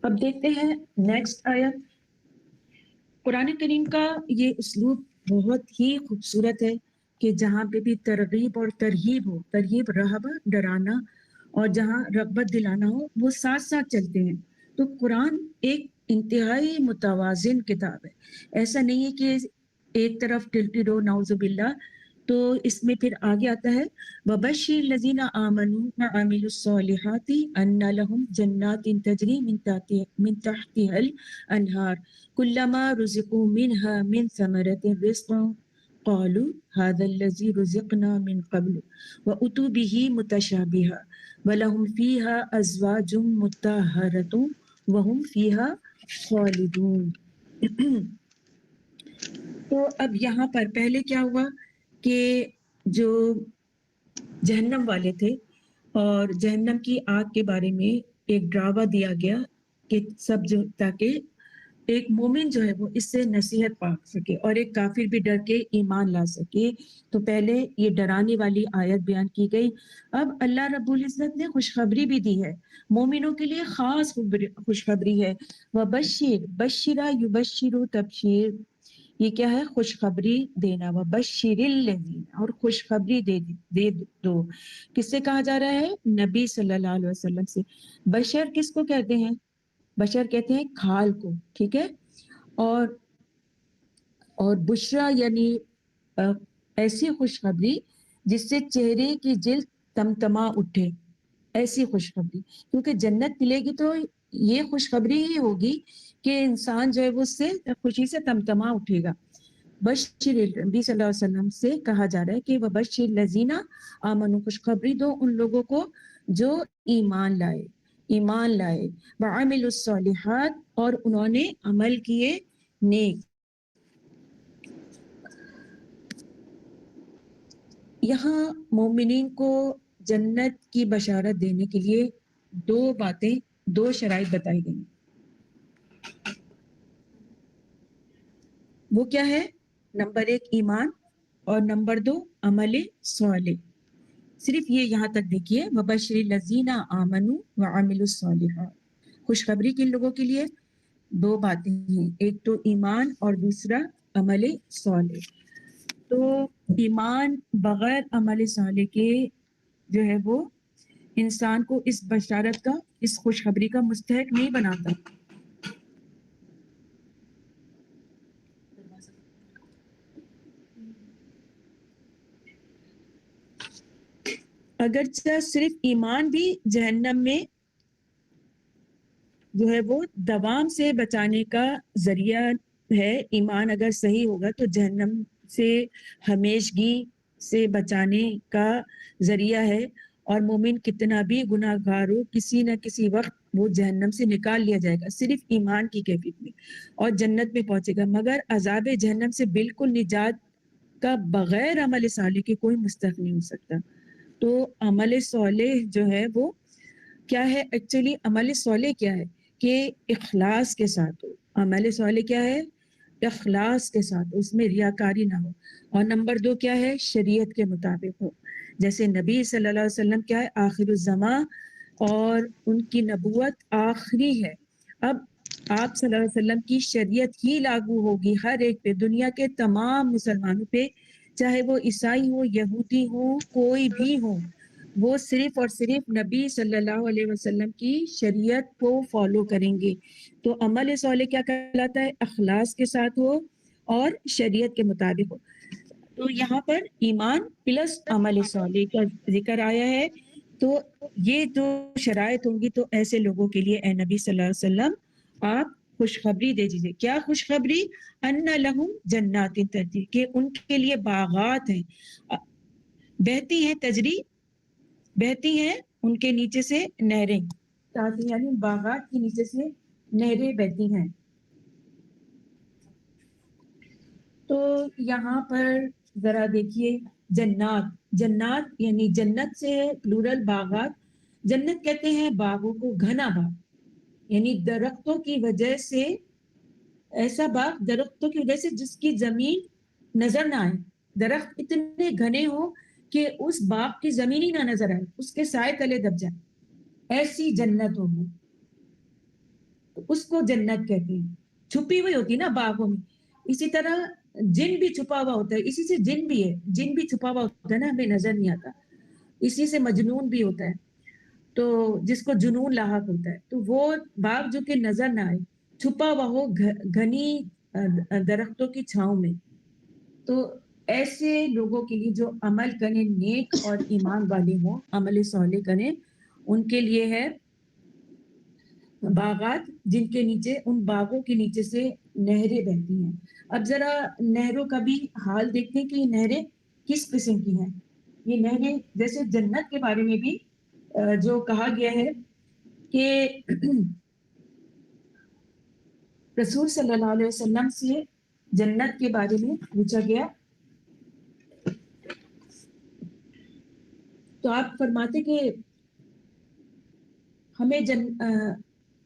اب دیکھتے ہیں نیکسٹ آیت۔ قرآن کریم کا یہ اسلوب بہت ہی خوبصورت ہے کہ جہاں پہ بھی ترغیب اور ترہیب ہو، ترہیب رہب ڈرانا، اور جہاں رغبت دلانا ہو، وہ ساتھ ساتھ چلتے ہیں۔ تو قرآن ایک انتہائی متوازن کتاب ہے، ایسا نہیں ہے کہ ایک طرف ٹلٹی رو نعوذ باللہ، تو اس میں پھر آگے آتا ہے وَبَشِّرِ الَّذِينَ آمَنُوا وَعَمِلُوا الصَّالِحَاتِ أَنَّ لَهُمْ جَنَّاتٍ تَجْرِي مِن تَحْتِهَا الْأَنْهَارُ كُلَّمَا رُزِقُوا مِنْهَا مِنْ ثَمَرَةٍ رِزْقًا قَالُوا هَذَا الَّذِي رُزِقْنَا مِنْ قَبْلُ وَأُتُوا بِهِ مُتَشَابِهًا وَلَهُمْ فِيهَا أَزْوَاجٌ مُطَهَّرَةٌ وَهُمْ فِيهَا خَالِدُونَ۔ تو اب یہاں پر پہلے کیا ہوا کہ جو جہنم والے تھے اور جہنم کی آگ کے بارے میں ایک ڈراوا دیا گیا کہ سب جو تاکہ ایک مومن جو ہے وہ اس سے نصیحت پا سکے اور ایک کافر بھی ڈر کے ایمان لا سکے۔ تو پہلے یہ ڈرانے والی آیت بیان کی گئی۔ اب اللہ رب العزت نے خوشخبری بھی دی ہے، مومنوں کے لیے خاص خوشخبری ہے۔ وَبَشِّرْ بَشِّرَ يُبَشِّرُ تبشیر، یہ کیا ہے؟ خوشخبری دینا۔ وَبَشِّرِ الَّذِينَ، اور خوشخبری دے دو۔ کس سے کہا جا رہا ہے؟ نبی صلی اللہ علیہ وسلم سے۔ بشر کس کو کہتے ہیں؟ بشر کہتے ہیں کھال کو، ٹھیک ہے؟ اور بشرا یعنی ایسی خوشخبری جس سے چہرے کی جلد تمتما اٹھے، ایسی خوشخبری۔ کیونکہ جنت ملے گی تو یہ خوشخبری ہی ہوگی کہ انسان جو ہے وہ اس سے خوشی سے تمتما اٹھے گا۔ بشر، نبی صلی اللہ علیہ وسلم سے کہا جا رہا ہے کہ وبشر الذین آمنوا، خوشخبری دو ان لوگوں کو جو ایمان لائے وعملوا الصالحات، اور انہوں نے عمل کیے نیک۔ یہاں مومنین کو جنت کی بشارت دینے کے لیے دو شرائط بتائی گئی۔ وہ کیا ہے؟ نمبر 1 ایمان، اور نمبر 2 عمل صالح۔ صرف یہ یہاں تک دیکھیے، وَبَشِّرِ الَّذِينَ آمَنُوا وَعَمِلُوا الصَّالِحَاتِ۔ خوشخبری کن لوگوں کے لیے؟ 2 باتیں ہیں، ایک تو ایمان اور دوسرا عمل صالح۔ تو ایمان بغیر عمل صالح کے جو ہے وہ انسان کو اس بشارت کا، اس خوشخبری کا مستحق نہیں بناتا۔ اگرچہ صرف ایمان بھی جہنم میں جو ہے وہ دوام سے بچانے کا ذریعہ ہے۔ ایمان اگر صحیح ہوگا تو جہنم سے ہمیشگی سے بچانے کا ذریعہ ہے، اور مومن کتنا بھی گناہ گار ہو کسی نہ کسی وقت وہ جہنم سے نکال لیا جائے گا صرف ایمان کی کیفیت میں، اور جنت میں پہنچے گا۔ مگر عذاب جہنم سے بالکل نجات کا بغیر عمل صالح کے کوئی مستحق نہیں ہو سکتا۔ تو عمل صالح جو ہے وہ کیا ہے؟ ایکچولی عمل صالح کیا ہے کہ اخلاص کے ساتھ ہو۔ عمل صالح کیا ہے؟ اخلاص کے ساتھ، اس میں ریاکاری نہ ہو۔ اور نمبر 2 کیا ہے؟ شریعت کے مطابق ہو۔ جیسے نبی صلی اللہ علیہ وسلم کیا ہے؟ آخر الزمان، اور ان کی نبوت آخری ہے۔ اب آپ صلی اللہ علیہ وسلم کی شریعت ہی لاگو ہوگی ہر ایک پہ، دنیا کے تمام مسلمانوں پہ، چاہے وہ عیسائی ہو، یہودی ہو، کوئی بھی ہو، وہ صرف اور صرف نبی صلی اللہ علیہ وسلم کی شریعت کو فالو کریں گے۔ تو عمل صالح کیا کہلاتا ہے؟ اخلاص کے ساتھ ہو اور شریعت کے مطابق ہو۔ تو یہاں پر ایمان پلس عمل صالح کا ذکر آیا ہے۔ تو یہ جو شرائط ہوں گی تو ایسے لوگوں کے لیے اے نبی صلی اللہ علیہ وسلم آپ خوشخبری دے دیجیے۔ کیا خوشخبری؟ ان لہم جنات تجری، کہ ان کے لیے باغات ہیں، بہتی ہیں، تجری بہتی ہیں ان کے نیچے سے نہریں، تاکہ یعنی باغات کے نیچے سے نہریں بہتی ہیں۔ تو یہاں پر ذرا دیکھیے، جنات یعنی جنت سے پلورل باغات۔ جنت کہتے ہیں باغوں کو، گھنا باغ یعنی درختوں کی وجہ سے، ایسا باغ درختوں کی وجہ سے جس کی زمین نظر نہ آئے، درخت اتنے گھنے ہوں کہ اس باغ کی زمین ہی نہ نظر آئے، اس کے سائے تلے دب جائے، ایسی جنت ہوگی، اس کو جنت کہتے ہیں۔ چھپی ہوئی ہوتی نا باغوں میں، اسی طرح جن بھی چھپا ہوا ہوتا ہے، اسی سے جن بھی ہے، جن بھی چھپا ہوا ہوتا ہے نا، ہمیں نظر نہیں آتا، اسی سے مجنون بھی ہوتا ہے، تو جس کو جنون لاحق ہوتا ہے۔ تو وہ باغ جو کہ نظر نہ آئے، چھپا ہوا ہو گھنی درختوں کی چھاؤں میں، تو ایسے لوگوں کے لیے جو عمل کریں نیک اور ایمان والے ہوں, عمل صالح کریں, ان کے لیے ہے باغات جن کے نیچے, ان باغوں کے نیچے سے نہریں بہتی ہیں. اب ذرا نہروں کا بھی حال دیکھتے ہیں کہ یہ نہریں کس قسم کی ہیں. یہ نہریں جیسے جنت کے بارے میں بھی جو کہا گیا ہے کہ رسول صلی اللہ علیہ وسلم سے جنت کے بارے میں پوچھا گیا تو آپ فرماتے کہ ہمیں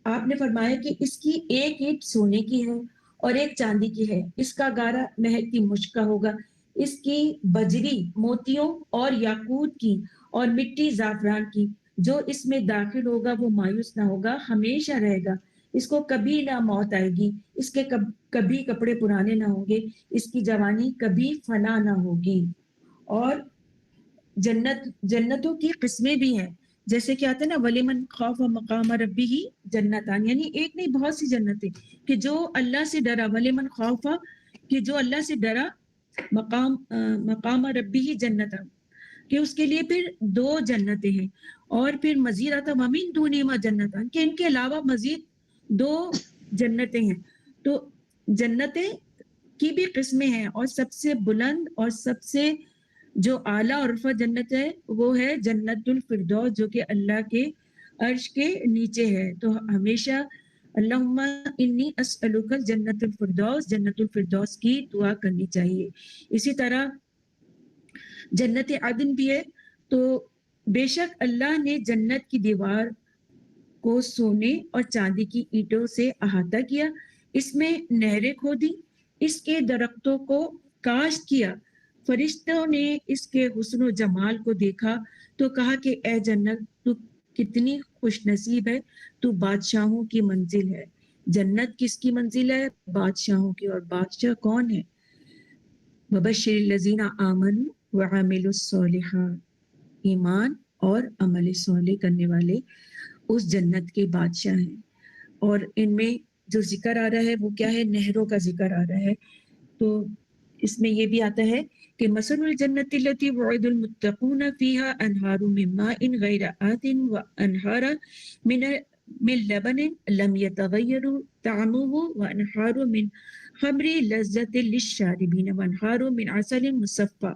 آپ نے فرمایا کہ اس کی ایک اینٹ سونے کی ہے اور ایک چاندی کی ہے, اس کا گارا مہکتی مشک کا ہوگا, اس کی بجری موتیوں اور یاقوت کی اور مٹی زعفران کی, جو اس میں داخل ہوگا وہ مایوس نہ ہوگا, ہمیشہ رہے گا, اس کو کبھی نہ موت آئے گی, اس کے کبھی کپڑے پرانے نہ ہوں گے, اس کی جوانی کبھی فنا نہ ہوگی. اور جنتوں کی قسمیں بھی ہیں, جیسے کہ آتا ہے نا ولیمن خوف مقام ربی ہی جنتان, یعنی ایک نہیں بہت سی جنتیں کہ جو اللہ سے ڈرا, ولیمن خوف کہ جو اللہ سے ڈرا, مقام ربی ہی جنتان کہ اس کے لیے پھر 2 جنتیں ہیں. اور پھر مزید آتا ومن دونہما جنتان کہ ان کے علاوہ مزید 2 جنتیں ہیں. تو جنتیں کی بھی قسمیں ہیں, اور سب سے بلند اور سب سے جو اعلیٰ اور رفع جنت ہے وہ ہے جنت الفردوس, جو کہ اللہ کے عرش کے نیچے ہے. تو ہمیشہ اللہم انی اسألک جنت الفردوس کی دعا کرنی چاہیے. اسی طرح جنت عدن بھی ہے. تو بے شک اللہ نے جنت کی دیوار کو سونے اور چاندی کی اینٹوں سے احاطہ کیا, اس میں نہریں کھودی, اس کے درختوں کو کاشت کیا. فرشتوں نے اس کے حسن و جمال کو دیکھا تو کہا کہ اے جنت تو کتنی خوش نصیب ہے, تو بادشاہوں کی منزل ہے. جنت کس کی منزل ہے؟ بادشاہوں کی. اور بادشاہ کون ہے؟ وبشر الذین آمنوا وعملوا الصالحات, ایمان اور عمل صالح کرنے والے اس جنت کے بادشاہ ہیں. اور ان میں جو ذکر آ رہا ہے وہ کیا ہے؟ نہروں کا ذکر آ رہا ہے. تو اس میں یہ بھی آتا ہے کہ مثل الجنت التي وعد المتقون فيها انہار من ماء غیر آتن وانہار من لبن لم يتغیر طعمه وانہار من خمر لذت للشاربین وانہار من عسل مصفى,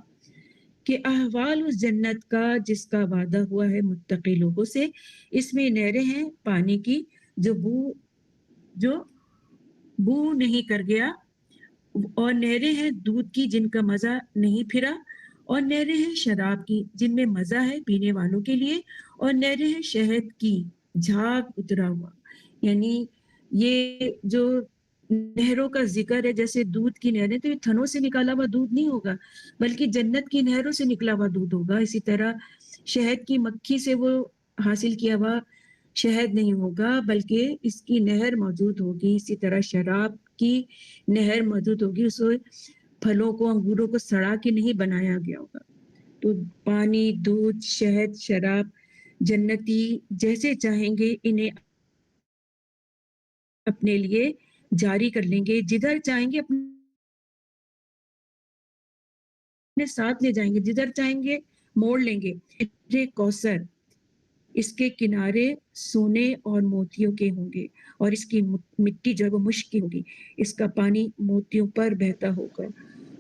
کہ احوال اس جنت کا جس کا وعدہ ہوا ہے متقی لوگوں سے, اس میں نہریں ہیں پانی کی جو بو نہیں کر گیا, اور نہریں ہیں دودھ کی جن کا مزہ نہیں پھرا, اور نہریں ہیں شراب کی جن میں مزہ ہے پینے والوں کے لیے, اور نہریں ہیں شہد کی جھاگ اترا ہوا. یعنی یہ جو نہروں کا ذکر ہے, جیسے دودھ کی نہریں, تو یہ تھنوں سے نکالا ہوا دودھ نہیں ہوگا بلکہ جنت کی نہروں سے نکلا ہوا دودھ ہوگا. اسی طرح شہد کی مکھی سے وہ حاصل کیا ہوا شہد نہیں ہوگا بلکہ اس کی نہر موجود ہوگی. اسی طرح شراب کی نہر موجود ہوگی, اس پھلوں کو انگوروں کو سڑا کے نہیں بنایا گیا ہوگا. تو پانی, دودھ, شہد, شراب جنتی جیسے چاہیں گے انہیں اپنے لیے جاری کر لیں گے, جدھر چاہیں گے اپنے ساتھ لے جائیں گے, جدھر چاہیں گے موڑ لیں گے. کوثر اس کے کنارے سونے اور موتیوں کے ہوں گے, اور اس کی مٹی جو ہے وہ مشک کی ہوگی, اس کا پانی موتیوں پر بہتا ہوگا,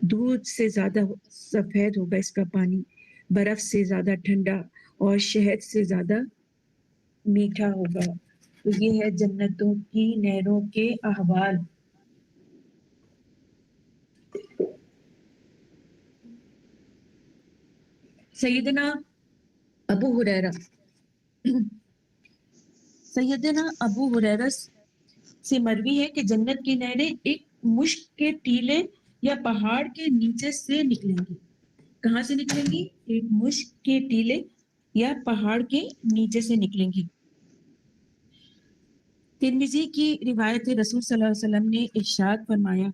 دودھ سے زیادہ سفید ہوگا اس کا پانی, برف سے زیادہ ٹھنڈا اور شہد سے زیادہ میٹھا ہوگا. تو یہ ہے جنتوں کی نہروں کے احوال. سیدنا ابو ہریرہ سے مروی ہے کہ جنت کی نہریں ایک مشک کے ٹیلے یا پہاڑ کے نیچے سے نکلیں گی. کہاں سے نکلیں گی؟ ایک مشک کے ٹیلے یا پہاڑ کے نیچے سے نکلیں گی. ترمذی کی روایت رسول صلی اللہ علیہ وسلم نے ارشاد فرمایا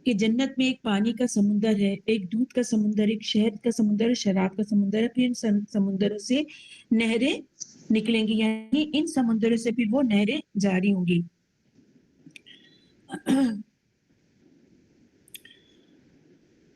کہ جنت میں ایک پانی کا سمندر ہے, ایک دودھ کا سمندر, ایک شہد کا سمندر, شراب کا سمندر ہے. پھر ان سمندروں سے نہریں نکلیں گی, یعنی ان سمندروں سے پھر وہ نہریں جاری ہوں گی.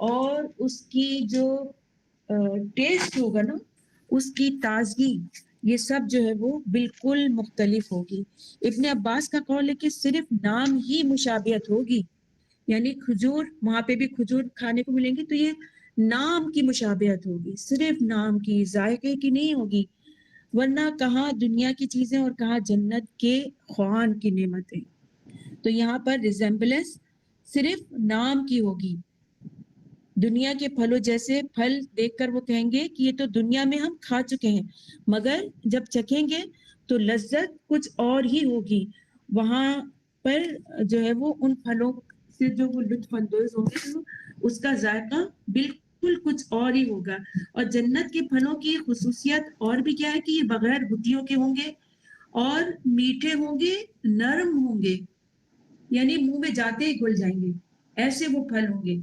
اور اس کی جو ٹیسٹ ہوگا نا، اس کی تازگی، یہ سب جو ہے وہ بالکل مختلف ہوگی۔ ابن عباس کا قول ہے کہ صرف نام ہی مشابہت ہوگی، یعنی کھجور، وہاں پہ بھی کھجور کھانے کو ملیں گی تو یہ نام کی مشابہت ہوگی، صرف نام کی، ذائقے کی نہیں ہوگی، ورنہ کہاں دنیا کی چیزیں اور کہاں جنت کے خوان کی نعمتیں۔ تو یہاں پر ریزمبلنس صرف نام کی ہوگی۔ دنیا کے پھلوں جیسے پھل دیکھ کر وہ کہیں گے کہ یہ تو دنیا میں ہم کھا چکے ہیں، مگر جب چکھیں گے تو لذت کچھ اور ہی ہوگی، وہاں پر جو ہے وہ ان پھلوں سے جو وہ لطف اندوز ہوں گے تو اس کا ذائقہ بالکل کچھ اور ہی ہوگا۔ اور جنت کے پھلوں کی خصوصیت اور بھی کیا ہے کہ یہ بغیر گٹھلیوں کے ہوں گے اور میٹھے ہوں گے، نرم ہوں گے، یعنی منہ میں جاتے ہی گھل جائیں گے، ایسے وہ پھل ہوں گے۔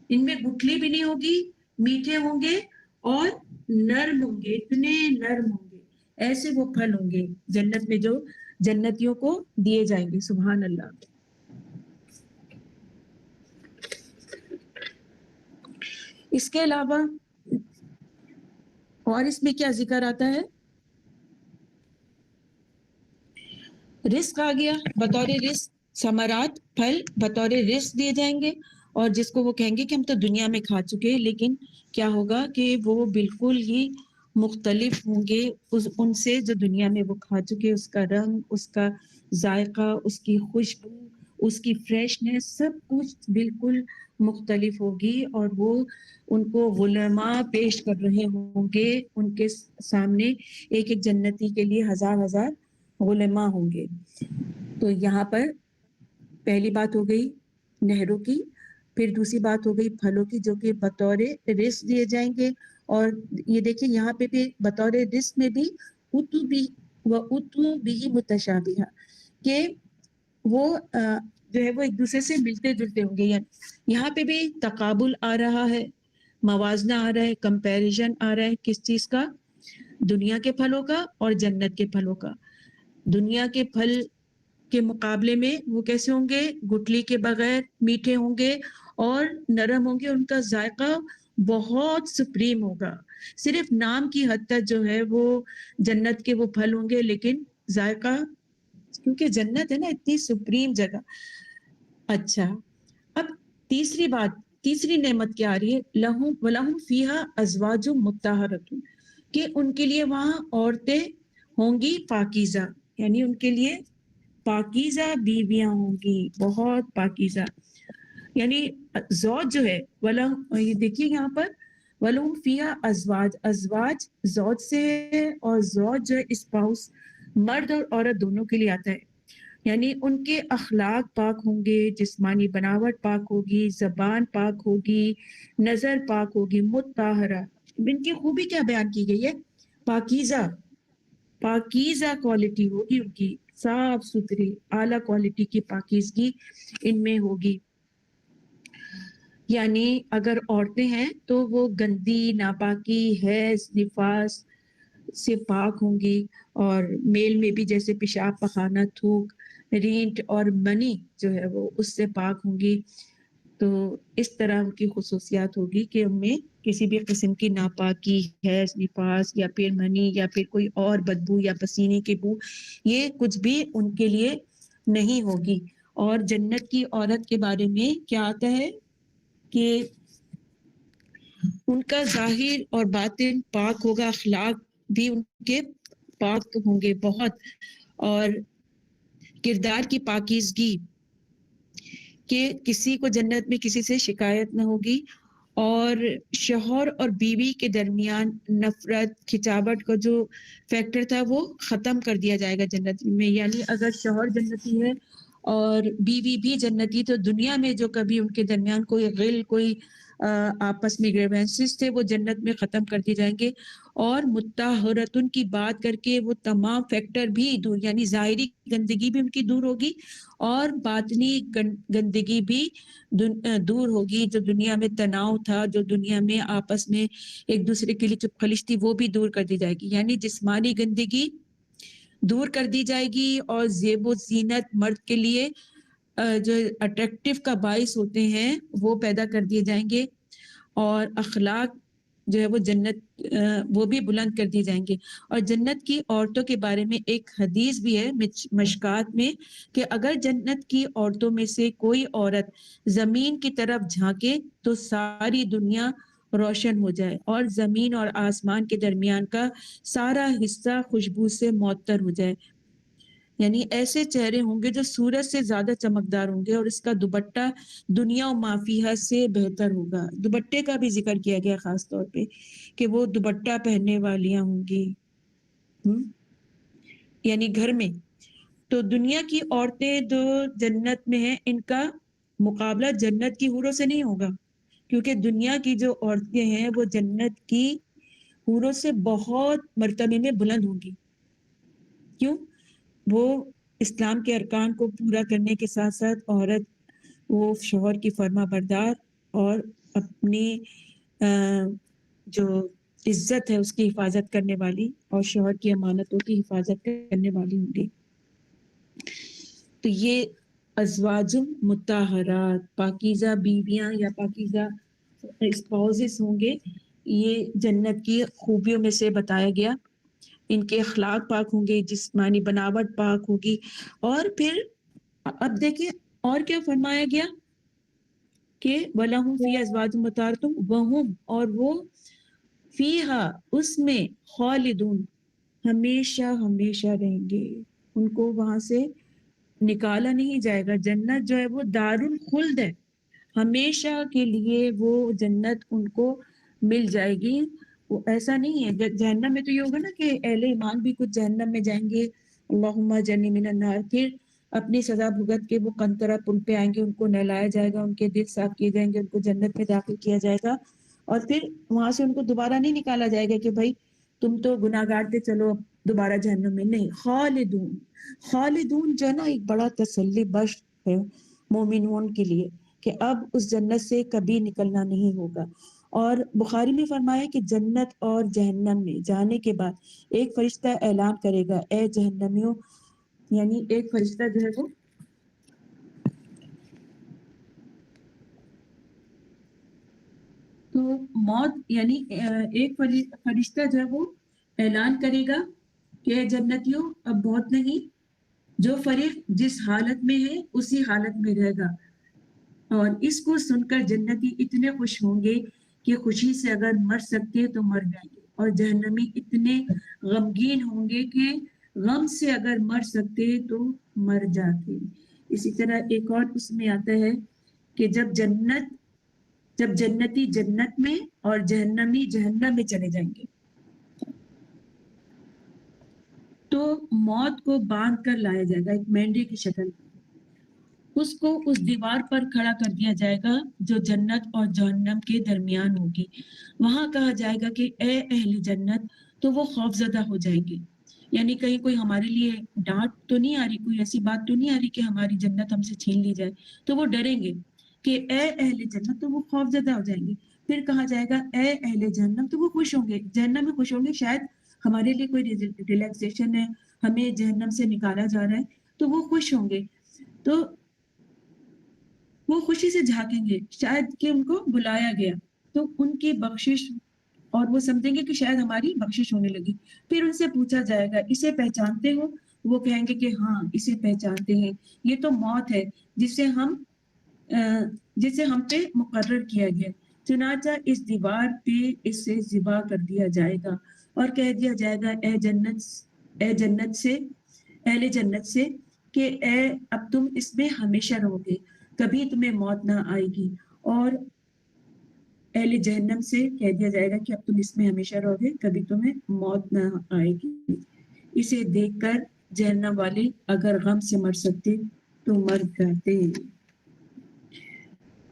ان میں گٹھلی بھی نہیں ہوگی، میٹھے ہوں گے اور نرم ہوں گے، اتنے نرم ہوں گے، ایسے وہ پھل ہوں گے جنت میں جو جنتیوں کو دیے جائیں گے۔ سبحان اللہ۔ اس کے علاوہ اور اس میں کیا ذکر آتا ہے؟ رزق آ گیا، بطور رزق ثمرات، پھل بطور رزق دیے جائیں گے، اور جس کو وہ کہیں گے کہ ہم تو دنیا میں کھا چکے، لیکن کیا ہوگا کہ وہ بالکل ہی مختلف ہوں گے ان سے جو دنیا میں وہ کھا چکے، اس کا رنگ، اس کا ذائقہ، اس کی خوشبو، اس کی فریشنس، سب کچھ بالکل مختلف ہوگی، اور وہ ان کو علماء پیش کر رہے ہوں گے ان کے سامنے، ایک ایک جنتی کے لیے ہزار ہزار علماء ہوں گے۔ تو یہاں پر پہلی بات ہو گئی نہروں کی، پھر دوسری بات ہو گئی پھلوں کی جو کہ بطور رزق دیے جائیں گے، اور یہ دیکھیں یہاں پہ بھی بطور رزق میں بھی اتو بھی و اتو بھی متشابہہ، کہ وہ جو ہے وہ ایک دوسرے سے ملتے جلتے ہوں گے، یعنی یہاں پہ بھی تقابل آ رہا ہے، موازنہ آ رہا ہے، کمپیریزن آ رہا ہے، کس چیز کا؟ دنیا کے پھلوں کا اور جنت کے پھلوں کا۔ دنیا کے پھل کے مقابلے میں وہ کیسے ہوں گے؟ گٹلی کے بغیر میٹھے ہوں گے اور نرم ہوں گے، ان کا ذائقہ بہت سپریم ہوگا، صرف نام کی حد تک جو ہے وہ جنت کے وہ پھل ہوں گے، لیکن ذائقہ، کیونکہ جنت ہے نا اتنی سپریم جگہ۔ اچھا، اب تیسری بات، تیسری نعمت کیا آ رہی ہے؟ لہم ولہم فیہا ازواج مطہرۃ، کہ ان کے لیے وہاں عورتیں ہوں گی پاکیزہ، یعنی ان کے لیے پاکیزہ بیویاں ہوں گی، بہت پاکیزہ، یعنی زوج جو ہے یہ دیکھیے یہاں پر وَلَهُمْ فِيهَا ازواج، ازواج زوج سے ہے، اور زوج جو ہے اسپاؤس، مرد اور عورت دونوں کے لیے آتا ہے، یعنی ان کے اخلاق پاک ہوں گے، جسمانی بناوٹ پاک ہوگی، زبان پاک ہوگی، نظر پاک ہوگی، مطہرہ، ان کی خوبی کیا بیان کی گئی ہے؟ پاکیزہ، پاکیزہ کوالٹی ہوگی ان کی، صاف ستھری اعلیٰ کوالٹی کی پاکیزگی ان میں ہوگی، یعنی اگر عورتیں ہیں تو وہ گندی، ناپاکی، حیض، نفاس سے پاک ہوں گی، اور میل میں بھی جیسے پیشاب، پخانہ، تھوک، رینٹ اور منی جو ہے وہ اس سے پاک ہوں گی۔ تو اس طرح ان کی خصوصیات ہوگی کہ ان میں کسی بھی قسم کی ناپاکی، حیض، نفاس یا پھر منی یا پھر کوئی اور بدبو یا پسینے کی بو، یہ کچھ بھی ان کے لیے نہیں ہوگی۔ اور جنت کی عورت کے بارے میں کیا آتا ہے کہ ان کا ظاہر اور باطن پاک ہوگا، اخلاق بھی ان کے پاک ہوں گے بہت، اور کردار کی پاکیزگی کہ کسی کو جنت میں کسی سے شکایت نہ ہوگی، اور شوہر اور بیوی کے درمیان نفرت، کھچاوٹ کا جو فیکٹر تھا وہ ختم کر دیا جائے گا جنت میں، یعنی اگر شوہر جنتی ہے اور بیوی بھی جنتی، تو دنیا میں جو کبھی ان کے درمیان کوئی غل، کوئی آپس میں گریوینسز تھے، وہ جنت میں ختم کر دیے جائیں گے، اور مطہرۃن کی بات کر کے وہ تمام فیکٹر بھی دور، یعنی ظاہری گندگی بھی ان کی دور ہوگی اور باطنی گندگی بھی دور ہوگی، جو دنیا میں تناؤ تھا، جو دنیا میں آپس میں ایک دوسرے کے لیے چپ خلش تھی، وہ بھی دور کر دی جائے گی، یعنی جسمانی گندگی دور کر دی جائے گی، اور زیب و زینت مرد کے لیے جو اٹریکٹیو کا باعث ہوتے ہیں وہ پیدا کر دیے جائیں گے، اور اخلاق جو ہے وہ جنت وہ بھی بلند کر دی جائیں گے. اور جنت کی عورتوں کے بارے میں ایک حدیث بھی ہے مشکات میں کہ اگر جنت کی عورتوں میں سے کوئی عورت زمین کی طرف جھانکے تو ساری دنیا روشن ہو جائے اور زمین اور آسمان کے درمیان کا سارا حصہ خوشبو سے معطر ہو جائے. یعنی ایسے چہرے ہوں گے جو سورج سے زیادہ چمکدار ہوں گے اور اس کا دوپٹہ دنیا و مافیہ سے بہتر ہوگا. دوپٹے کا بھی ذکر کیا گیا خاص طور پہ کہ وہ دوپٹہ پہننے والیاں ہوں گی یعنی گھر میں. تو دنیا کی عورتیں جو جنت میں ہیں ان کا مقابلہ جنت کی حوروں سے نہیں ہوگا, کیونکہ دنیا کی جو عورتیں ہیں وہ جنت کی حوروں سے بہت مرتبے میں بلند ہوں گی. کیوں؟ وہ اسلام کے ارکان کو پورا کرنے کے ساتھ ساتھ عورت وہ شوہر کی فرما بردار اور اپنی جو عزت ہے اس کی حفاظت کرنے والی اور شوہر کی امانتوں کی حفاظت کرنے والی ہوں گی. تو یہ ازواج مطہرات پاکیزہ بیویاں یا پاکیزہ اسپاؤزز ہوں گے. یہ جنت کی خوبیوں میں سے بتایا گیا. ان کے اخلاق پاک ہوں گے, جسمانی بناوٹ پاک ہوگی. اور پھر اب دیکھیں اور کیا فرمایا گیا کہ وَلَهُمْ فِيهَا أَزْوَاجٌ مُطَهَّرَةٌ وَهُمْ اور وہ فِيهَا اس میں خالدون ہمیشہ ہمیشہ رہیں گے. ان کو وہاں سے نکالا نہیں جائے گا. جنت جو ہے وہ دار الخلد ہے, ہمیشہ کے لیے وہ جنت ان کو مل جائے گی. وہ ایسا نہیں ہے. جہنم میں تو یہ ہوگا نا کہ اہل ایمان بھی کچھ جہنم میں جائیں گے, اللہم اجرنی من النار, پھر اپنی سزا بھگت کے وہ قنطرہ پل پہ آئیں گے, ان کو نہلایا جائے گا, ان کے دل صاف کیے جائیں گے, ان کو جنت میں داخل کیا جائے گا, اور پھر وہاں سے ان کو دوبارہ نہیں نکالا جائے گا کہ بھائی تم تو گناہ گار تھے چلو دوبارہ جہنم میں. نہیں, خالدون. خالدون جو ہے نا ایک بڑا تسلی بخش ہے مومنون کے لیے کہ اب اس جنت سے کبھی نکلنا نہیں ہوگا. اور بخاری میں فرمایا کہ جنت اور جہنم میں جانے کے بعد ایک فرشتہ اعلان کرے گا, اے جہنمیوں, یعنی ایک فرشتہ جو ہے وہ تو موت یعنی ایک فرشتہ جو ہے وہ اعلان کرے گا کہ اے جنتیوں اب موت نہیں, جو فریق جس حالت میں ہے اسی حالت میں رہے گا. اور اس کو سن کر جنتی اتنے خوش ہوں گے کہ خوشی سے اگر مر سکتے تو مر جائیں گے, اور جہنمی اتنے غمگین ہوں گے کہ غم سے اگر مر سکتے تو مر جاتے. اسی طرح ایک اور اس میں آتا ہے کہ جب جنتی جنت میں اور جہنمی جہنم میں چلے جائیں گے تو موت کو باندھ کر لایا جائے گا ایک مینڈے کی شکل میں. اس کو اس دیوار پر کھڑا کر دیا جائے گا جو جنت اور جہنم کے درمیان ہوگی. وہاں کہا جائے گا کہ اے اہل جنت, تو وہ خوفزدہ ہو جائیں گے. یعنی کہیں کوئی ہمارے لیے ڈانٹ تو نہیں آ رہی, کوئی ایسی بات تو نہیں آ رہی کہ ہماری جنت ہم سے چھین لی جائے, تو وہ ڈریں گے کہ اے اہل جنت, تو وہ خوفزدہ ہو جائیں گے. پھر کہا جائے گا اے اہل جہنم, تو وہ خوش ہوں گے, جہنم میں خوش ہوں گے, شاید ہمارے لیے کوئی ریلیکسیشن ہے, ہمیں جہنم سے نکالا جا رہا ہے, تو وہ خوش ہوں گے. تو وہ خوشی سے جھانکیں گے شاید کہ ان کو بلایا گیا, تو ان کی بخشش, اور وہ سمجھیں گے کہ شاید ہماری بخشش ہونے لگی. پھر ان سے پوچھا جائے گا اسے پہچانتے ہو؟ وہ کہیں گے کہ ہاں اسے پہچانتے ہیں, یہ تو موت ہے جسے ہم پہ مقرر کیا گیا, چنانچہ اس دیوار پہ اس سے ذبح کر دیا جائے گا اور کہہ دیا جائے گا اے جنت سے, اہل جنت سے کہ اے اب تم اس میں ہمیشہ رہو گے, کبھی تمہیں موت نہ آئے گی. اور اہل جہنم سے کہہ دیا جائے گا کہ اب تم اس میں ہمیشہ رہو گے, کبھی تمہیں موت نہ آئے گی. اسے دیکھ کر جہنم والے اگر غم سے مر سکتے تو مر جاتے.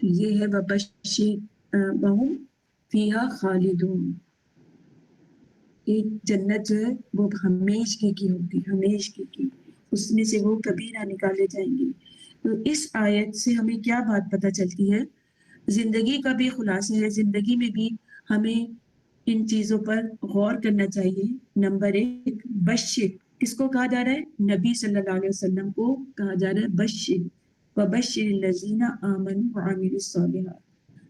یہ ہے وَبَشِّرْهُمْ فِيهَا خَالِدُونَ. ایک جنت جو ہے وہ ہمیشہ کی ہوگی, ہمیشہ کی, اس میں سے وہ کبھی نہ نکالے جائیں گے. تو اس آیت سے ہمیں کیا بات پتہ چلتی ہے؟ زندگی کا بھی خلاصہ ہے, زندگی میں بھی ہمیں ان چیزوں پر غور کرنا چاہیے. نمبر 1, بشر, کس کو کہا جا رہا ہے؟ نبی صلی اللہ علیہ وسلم کو کہا جا رہا ہے بشر, وَبَشِّرِ الَّذِينَ آمَنُوا وَعَمِلُوا الصَّالِحَاتِ.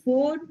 4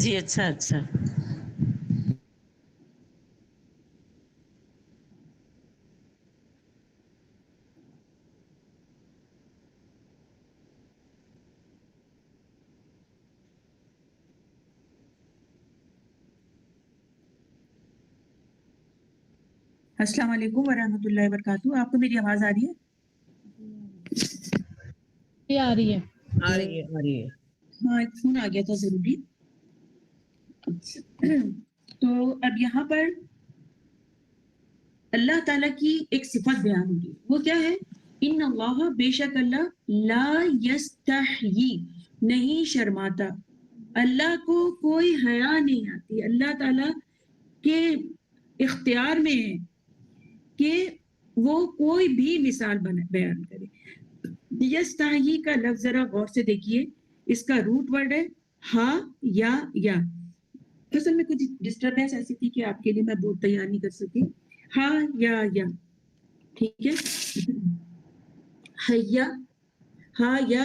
جی اچھا اچھا. السلام علیکم ورحمۃ اللہ وبرکاتہ. آپ کو میری آواز آ رہی ہے؟ یہ آ رہی ہے. آ رہی ہے آ رہی ہے. ہاں ایک فون آ گیا تھا ضروری. تو اب یہاں پر اللہ تعالیٰ کی ایک صفت بیان ہوگی. وہ کیا ہے؟ ان اللہ، بے شک اللہ، لا یستحیی، نہیں شرماتا. اللہ کو کوئی حیا نہیں آتی. اللہ تعالیٰ کے اختیار میں ہے کہ وہ کوئی بھی مثال بیان کرے. یستحیی کا لفظ ذرا غور سے دیکھیے. اس کا روٹ ورڈ ہے ہا یا. اصل میں کچھ ڈسٹربینس ایسی تھی کہ آپ کے لیے میں بورڈ تیار نہیں کر سکی. ہا یا ٹھیک ہے. حیا، ہا یا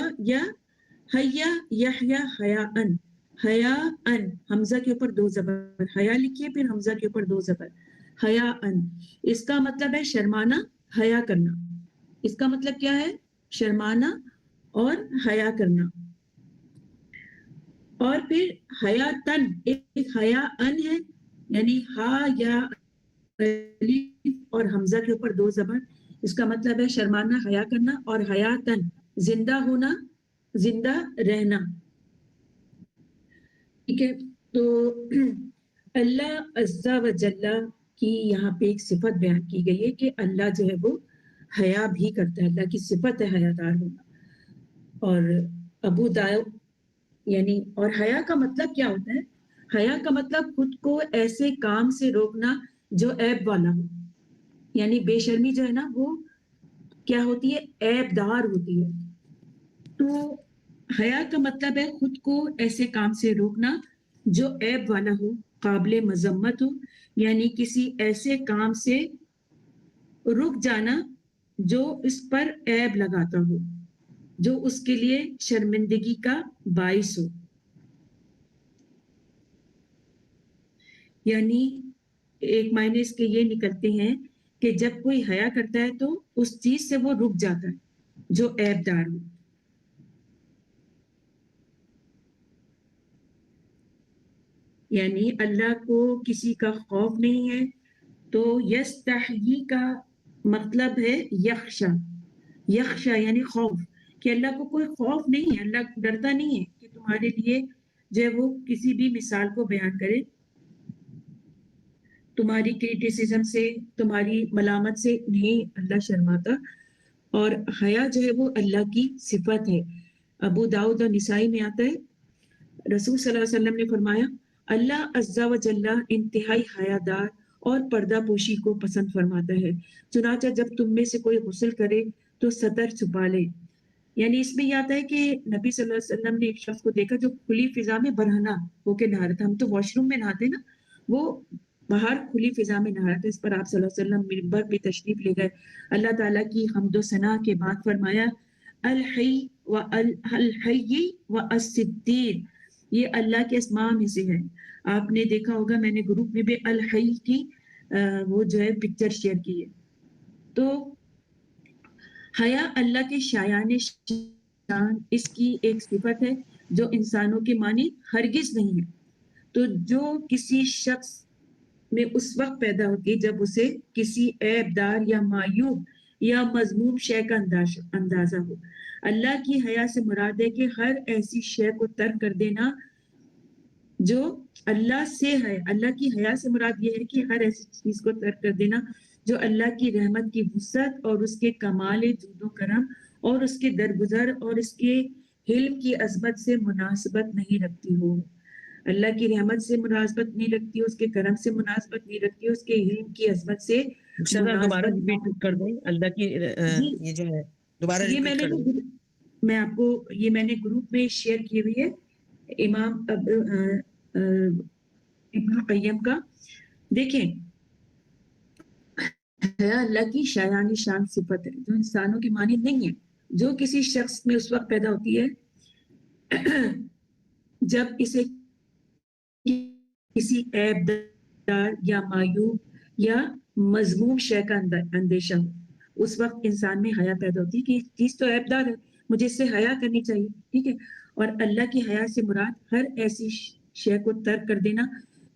حیا یحیا حیاءن. حیاءن حمزہ کے اوپر 2 زبر، حیا لکھیے پھر حمزہ کے اوپر 2 زبر. حیاءن اس کا مطلب ہے شرمانا، حیا کرنا. اس کا مطلب کیا ہے؟ شرمانا اور حیا کرنا. اور پھر حیاتن، ایک حیاءن ہے، یعنی ہا یا اور حمزہ کے اوپر 2 زبر. اس کا مطلب ہے شرمانا، حیا کرنا. اور حیاتن زندہ ہونا، زندہ رہنا. ٹھیک ہے. تو اللہ عز و جل کی یہاں پہ ایک صفت بیان کی گئی ہے کہ اللہ جو ہے وہ حیا بھی کرتا ہے. اللہ کی صفت ہے حیادار ہونا. اور ابو داؤد یعنی، اور حیا کا مطلب کیا ہوتا ہے؟ حیا کا مطلب خود کو ایسے کام سے روکنا جو عیب والا ہو. یعنی بے شرمی جو ہے نا وہ کیا ہوتی ہے؟ عیب دار ہوتی ہے. تو حیا کا مطلب ہے خود کو ایسے کام سے روکنا جو عیب والا ہو، قابل مذمت ہو. یعنی کسی ایسے کام سے رک جانا جو اس پر عیب لگاتا ہو، جو اس کے لیے شرمندگی کا باعث ہو. یعنی ایک معنی اس کے یہ نکلتے ہیں کہ جب کوئی حیا کرتا ہے تو اس چیز سے وہ رک جاتا ہے جو عیب دار ہو. یعنی اللہ کو کسی کا خوف نہیں ہے. تو یستحیی کا مطلب ہے یخشا. یخشا یعنی خوف، کہ اللہ کو کوئی خوف نہیں ہے. اللہ ڈرتا نہیں ہے کہ تمہارے لیے جو ہے وہ کسی بھی مثال کو بیان کرے. تمہاری کریٹیسزم سے، تمہاری ملامت سے نہیں اللہ شرماتا. اور حیا جو ہے وہ اللہ کی صفت ہے. ابو داؤد اور نسائی میں آتا ہے، رسول صلی اللہ علیہ وسلم نے فرمایا اللہ عز و جل انتہائی حیادار اور پردہ پوشی کو پسند فرماتا ہے. چنانچہ جب تم میں سے کوئی غسل کرے تو سطر چھپا لے. یعنی اس میں یہ آتا ہے کہ نبی صلی اللہ علیہ وسلم نے ایک شخص کو دیکھا جو کھلی فضا میں برہنہ ہو کے نہا رہا تھا. ہم تو واش روم میں نہاتے نا، وہ باہر کھلی فضا میں نہا رہا تھا. اس پر آپ صلی اللہ علیہ وسلم منبر پہ تشریف لے گئے. اللہ تعالیٰ کی حمد و ثنا کے بعد فرمایا الحی و الستیر، یہ اللہ کے اسماء میں سے ہے. آپ نے دیکھا ہوگا میں نے گروپ میں بھی الحی کی وہ جو ہے پکچر شیئر کی ہے. تو حیا اللہ کے شایان شان، اس کی ایک صفت ہے جو انسانوں کے معنی ہرگز نہیں ہے. تو جو کسی شخص میں اس وقت پیدا ہوتی ہے جب اسے کسی عیب دار یا معیوب یا مذموم شے کا اندازہ ہو. اللہ کی حیا سے مراد ہے کہ ہر ایسی شے کو ترک کر دینا جو اللہ سے ہے. اللہ کی حیا سے مراد یہ ہے کہ ہر ایسی چیز کو ترک کر دینا جو اللہ کی رحمت کی وسعت اور اس کے کمال جود و کرم اور اس کے درگزر اور اس کے حلم کی عظمت سے مناسبت نہیں رکھتی ہو. اللہ کی رحمت سے مناسبت نہیں رکھتی ہو، اس کے کرم سے مناسبت نہیں رکھتی ہو، اس کے علم کی عظمت سے دوبارہ ریپیٹ کر دیں اللہ کی یہ جو ہے دوبارہ یہ میں ریپیٹ نے کر دیں. میں آپ کو یہ میں نے گروپ میں شیئر کی ہوئی ہے امام ابن القیم کا. دیکھیں حیا اللہ کی شایان شان صفت ہے جو انسانوں کی مانی نہیں ہے. جو کسی شخص میں اس وقت پیدا ہوتی ہے جب اسے کسی عیب دار یا معیوب یا مذموم شے کا اندیشہ ہو، اس وقت انسان میں حیا پیدا ہوتی ہے کہ یہ چیز تو عیب دار ہے، مجھے اس سے حیا کرنی چاہیے، ٹھیک ہے. اور اللہ کی حیا سے مراد ہر ایسی شے کو ترک کر دینا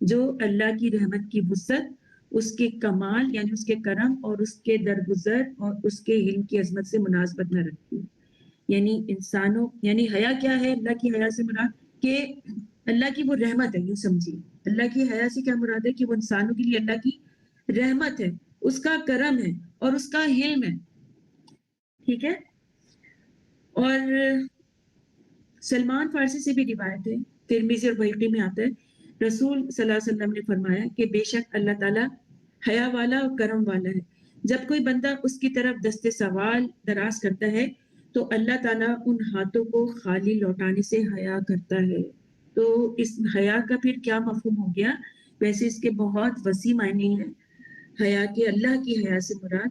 جو اللہ کی رحمت کی وسعت، اس کے کمال یعنی اس کے کرم اور اس کے درگزر اور اس کے علم کی عظمت سے مناسبت نہ رکھتی. یعنی انسانوں یعنی حیا کیا ہے؟ اللہ کی حیا سے مراد کہ اللہ کی وہ رحمت ہے، یوں سمجھیے اللہ کی حیا سے کیا مراد ہے کہ وہ انسانوں کے لیے اللہ کی رحمت ہے، اس کا کرم ہے اور اس کا علم ہے، ٹھیک ہے. اور سلمان فارسی سے بھی روایت ہے، ترمذی اور بحقی میں آتا ہے، رسول صلی اللہ علیہ وسلم نے فرمایا کہ بے شک اللہ تعالیٰ حیا والا اور کرم والا ہے. جب کوئی بندہ اس کی طرف دست سوال دراز کرتا ہے تو اللہ تعالیٰ ان ہاتھوں کو خالی لوٹانے سے حیا کرتا ہے. تو اس حیا کا پھر کیا مفہوم ہو گیا؟ ویسے اس کے بہت وسیع معنی ہیں. حیا کے اللہ کی حیا سے مراد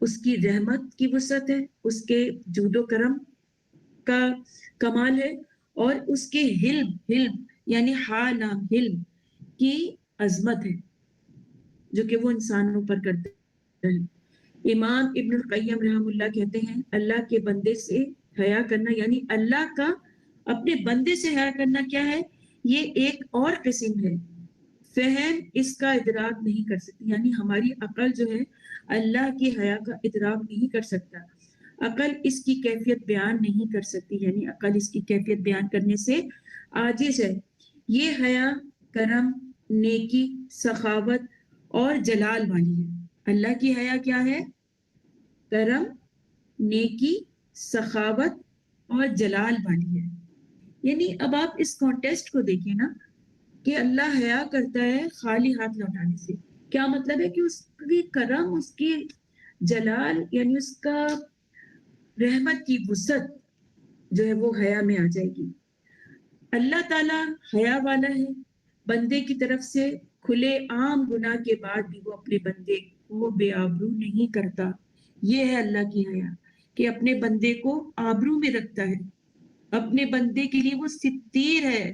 اس کی رحمت کی وسعت ہے، اس کے جود و کرم کا کمال ہے اور اس کے حلم یعنی حلم کی عظمت ہے جو کہ وہ انسانوں پر کرتے ہیں. امام ابن القیم رحم اللہ کہتے ہیں اللہ کے بندے سے حیا کرنا یعنی اللہ کا اپنے بندے سے حیا کرنا کیا ہے؟ یہ ایک اور قسم ہے. فہم اس کا ادراک نہیں کر سکتی، یعنی ہماری عقل جو ہے اللہ کی حیا کا ادراک نہیں کر سکتا. عقل اس کی کیفیت بیان نہیں کر سکتی، یعنی عقل اس کی کیفیت بیان کرنے سے عاجز ہے. یہ حیا کرم، نیکی، سخاوت اور جلال والی ہے. اللہ کی حیا کیا ہے؟ کرم، نیکی، سخاوت اور جلال والی ہے. یعنی اب آپ اس کانٹیسٹ کو دیکھیں نا کہ اللہ حیا کرتا ہے خالی ہاتھ لوٹانے سے. کیا مطلب ہے کہ اس کی کرم، اس کی جلال یعنی اس کا رحمت کی وسعت جو ہے وہ حیا میں آ جائے گی. اللہ تعالیٰ حیا والا ہے، بندے کی طرف سے کھلے عام گناہ کے بعد بھی وہ اپنے بندے کو بے آبرو نہیں کرتا. یہ ہے اللہ کی حیا کہ اپنے بندے کو آبرو میں رکھتا ہے، اپنے بندے کے لیے وہ ستیر ہے،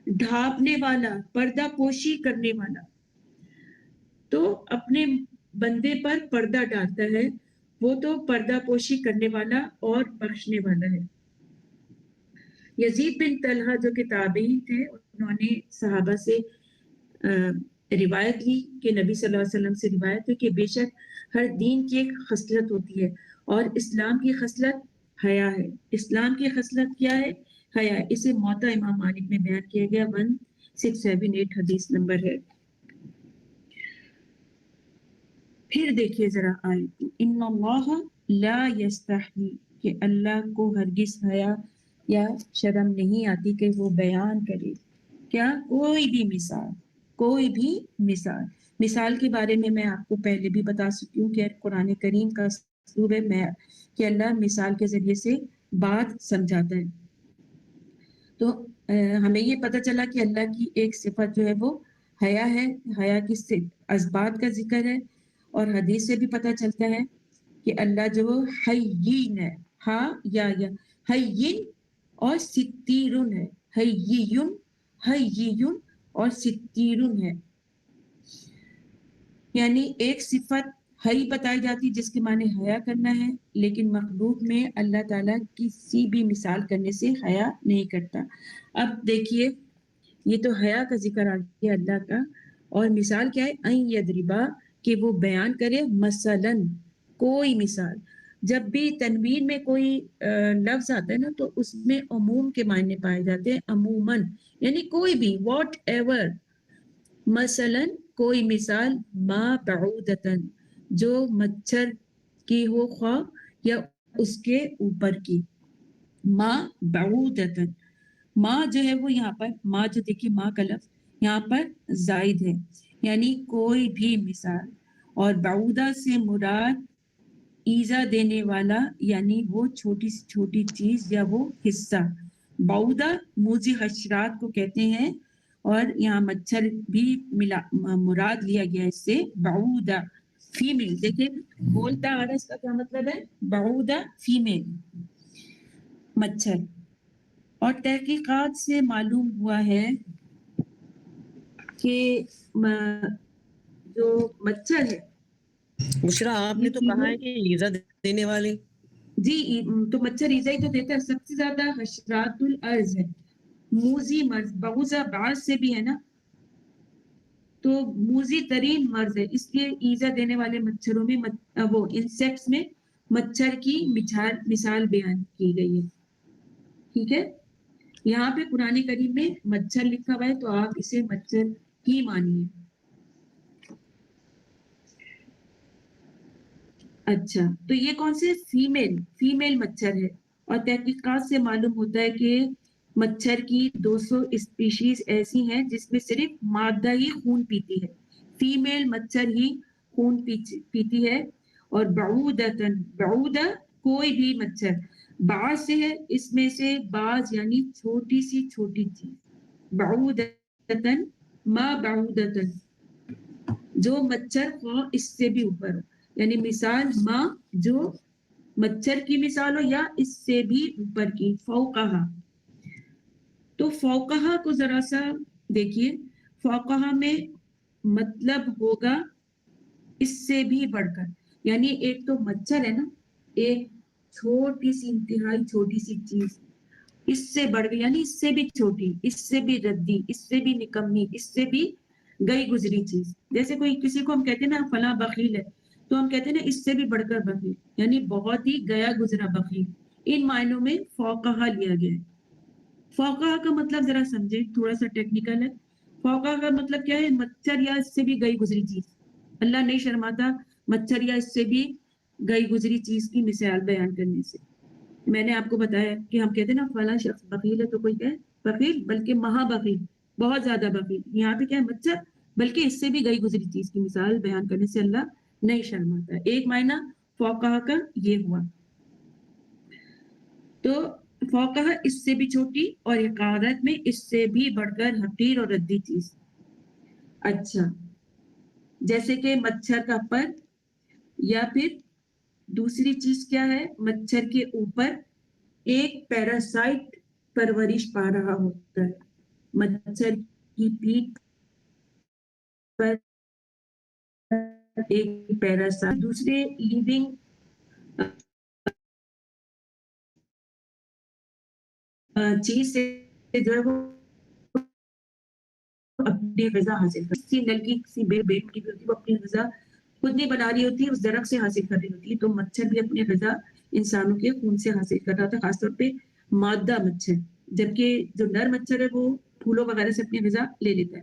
ڈھانپنے والا، پردہ پوشی کرنے والا. تو اپنے بندے پر پردہ ڈالتا ہے، وہ تو پردہ پوشی کرنے والا اور بخشنے والا ہے. یزید بن طلحہ جو کہ تابعی تھے، انہوں نے صحابہ سے روایت لی کہ نبی صلی اللہ علیہ وسلم سے روایت ہے کہ بے شک ہر دین کی ایک خصلت ہوتی ہے اور اسلام کی خصلت حیا ہے. اسلام کی خصلت کیا ہے؟ حیا. اسے موطا امام مالک میں بیان کیا گیا، 1678 حدیث نمبر ہے. پھر دیکھیے ذرا آیت، ان اللہ لا یستحی، کہ اللہ کو ہرگز حیا یا شرم نہیں آتی کہ وہ بیان کرے کیا؟ کوئی بھی مثال. مثال کے بارے میں آپ کو پہلے بھی بتا سکتی ہوں کہ قرآن کریم کا اسلوب ہے کہ اللہ مثال کے ذریعے سے بات سمجھاتا ہے. تو ہمیں یہ پتہ چلا کہ اللہ کی ایک صفت جو ہے وہ حیا ہے. حیا کی اسباب کا ذکر ہے اور حدیث سے بھی پتہ چلتا ہے کہ اللہ جو حیین ہے، حیین اور ستیرن ہے. حیین اور ستیرن ہے، یعنی ایک صفت حی بتائی جاتی جس کے معنی حیا کرنا ہے، لیکن مخلوق میں اللہ تعالیٰ کسی بھی مثال کرنے سے حیا نہیں کرتا. اب دیکھیے یہ تو حیا کا ذکر آ گیا اللہ کا، اور مثال کیا ہے؟ این یضربا، کہ وہ بیان کرے مثلاً کوئی مثال. جب بھی تنوین میں کوئی لفظ آتا ہے نا تو اس میں عموم کے معنی پائے جاتے ہیں، عموماً یعنی کوئی بھی، واٹ ایور. مثلاً کوئی مثال، ما بعودتن، جو مچھر کی ہو خواہ یا اس کے اوپر کی. ما بعودتن، ماں جو ہے وہ یہاں پر ماں جو دیکھیے ماں کا لفظ یہاں پر زائد ہے، یعنی کوئی بھی مثال. اور بعودہ سے مراد ایزا دینے والا یعنی وہ چھوٹی سے چھوٹی چیز یا وہ حصہ. بعودہ موذی حشرات کو کہتے ہیں اور یہاں مچھر بھی مراد لیا گیا اس سے. بعودہ فیمیل، دیکھیں بولتا آ رہا اس کا کیا مطلب ہے؟ بعودہ فیمیل، مچھر. اور تحقیقات سے معلوم ہوا ہے کہ جو مچھر ہے بشرا آپ نے تو کہا ہے کہ ایزا دینے والے جی تو مچھر ایزا ہی تو دیتا ہے. سب سے زیادہ حشرات الارض ہے, موذی مرض, بعوضہ بعض سے بھی ہے نا, تو موذی ترین مرض ہے, اس لیے ایزا دینے والے مچھروں میں وہ انسیکٹس میں مچھر کی مثال بیان کی گئی ہے. ٹھیک ہے, یہاں پہ قرآن کریم میں مچھر لکھا ہوا ہے تو آپ اسے مچھر ہی مانیے. اچھا, تو یہ کون سے فیمیل مچھر ہے, اور تحقیقات سے معلوم ہوتا ہے کہ مچھر کی 200 اسپیشیز ایسی ہیں جس میں صرف مادہ ہی خون پیتی ہے, فیمیل مچھر ہی خون پیتی ہے. اور بعودہ کوئی بھی مچھر, بعض سے ہے, اس میں سے بعض یعنی چھوٹی سی چھوٹی چیز, بعودتن ما بعودتن, جو مچھر خواہ اس سے بھی اوپر ہو, یعنی مثال ماں جو مچھر کی مثال ہو یا اس سے بھی اوپر کی, فوقہا. تو فوقہا کو ذرا سا دیکھیے, فوقہا میں مطلب ہوگا اس سے بھی بڑھ کر, یعنی ایک تو مچھر ہے نا, ایک چھوٹی سی انتہائی چھوٹی سی چیز, اس سے بڑھ گئی یعنی اس سے بھی چھوٹی, اس سے بھی ردی, اس سے بھی نکمی, اس سے بھی گئی گزری چیز. جیسے کوئی کسی کو ہم کہتے ہیں نا فلاں بخیل ہے, تو ہم کہتے ہیں نا اس سے بھی بڑھ کر بخیل, یعنی بہت ہی گیا گزرا بخیل. ان معنوں میں فوقہا لیا گیا ہے. فوقہا کا مطلب ذرا سمجھیں, تھوڑا سا ٹیکنیکل ہے. فوقہا کا مطلب کیا ہے, مچھر یا اس سے بھی گئی گزری چیز. اللہ نہیں شرماتا مچھر یا اس سے بھی گئی گزری چیز کی مثال بیان کرنے سے. میں نے آپ کو بتایا کہ ہم کہتے ہیں نا فلاں شخص بخیل ہے, تو کوئی کہے بخیل, بلکہ مہا بخیل, بہت زیادہ بخیل. یہاں پہ کیا ہے, مچھر, بلکہ اس سے بھی گئی گزری چیز کی مثال بیان کرنے سے اللہ نہیں شرماتا. ایک معنی فوقہا کا یہ ہوا. تو فوقہا اس سے بھی چھوٹی, اور حقارت میں اس سے بھی بڑھ کر حقیر اور ردی چیز. اچھا, جیسے کہ مچھر کا پر, یا پھر دوسری چیز کیا ہے, مچھر کے اوپر ایک پیراسائٹ پرورش پا رہا ہوتا ہے. مچھر کی پیٹھ پر ایک پیراسائٹ دوسرے لیونگ چیز سے جو ہے وہ اپنی غذا حاصل کر, کسی نلکی کسی بیٹ کی ہوتی ہے, وہ اپنی غذا خود نہیں بنا رہی ہوتی ہے, اس درخت سے حاصل کر رہی ہوتی ہے. تو مچھر بھی اپنی غذا انسانوں کے خون سے حاصل کر رہا تھا, خاص طور پہ مادہ مچھر, جبکہ جو نر مچھر ہے وہ پھولوں وغیرہ سے اپنی غذا لے لیتا ہے.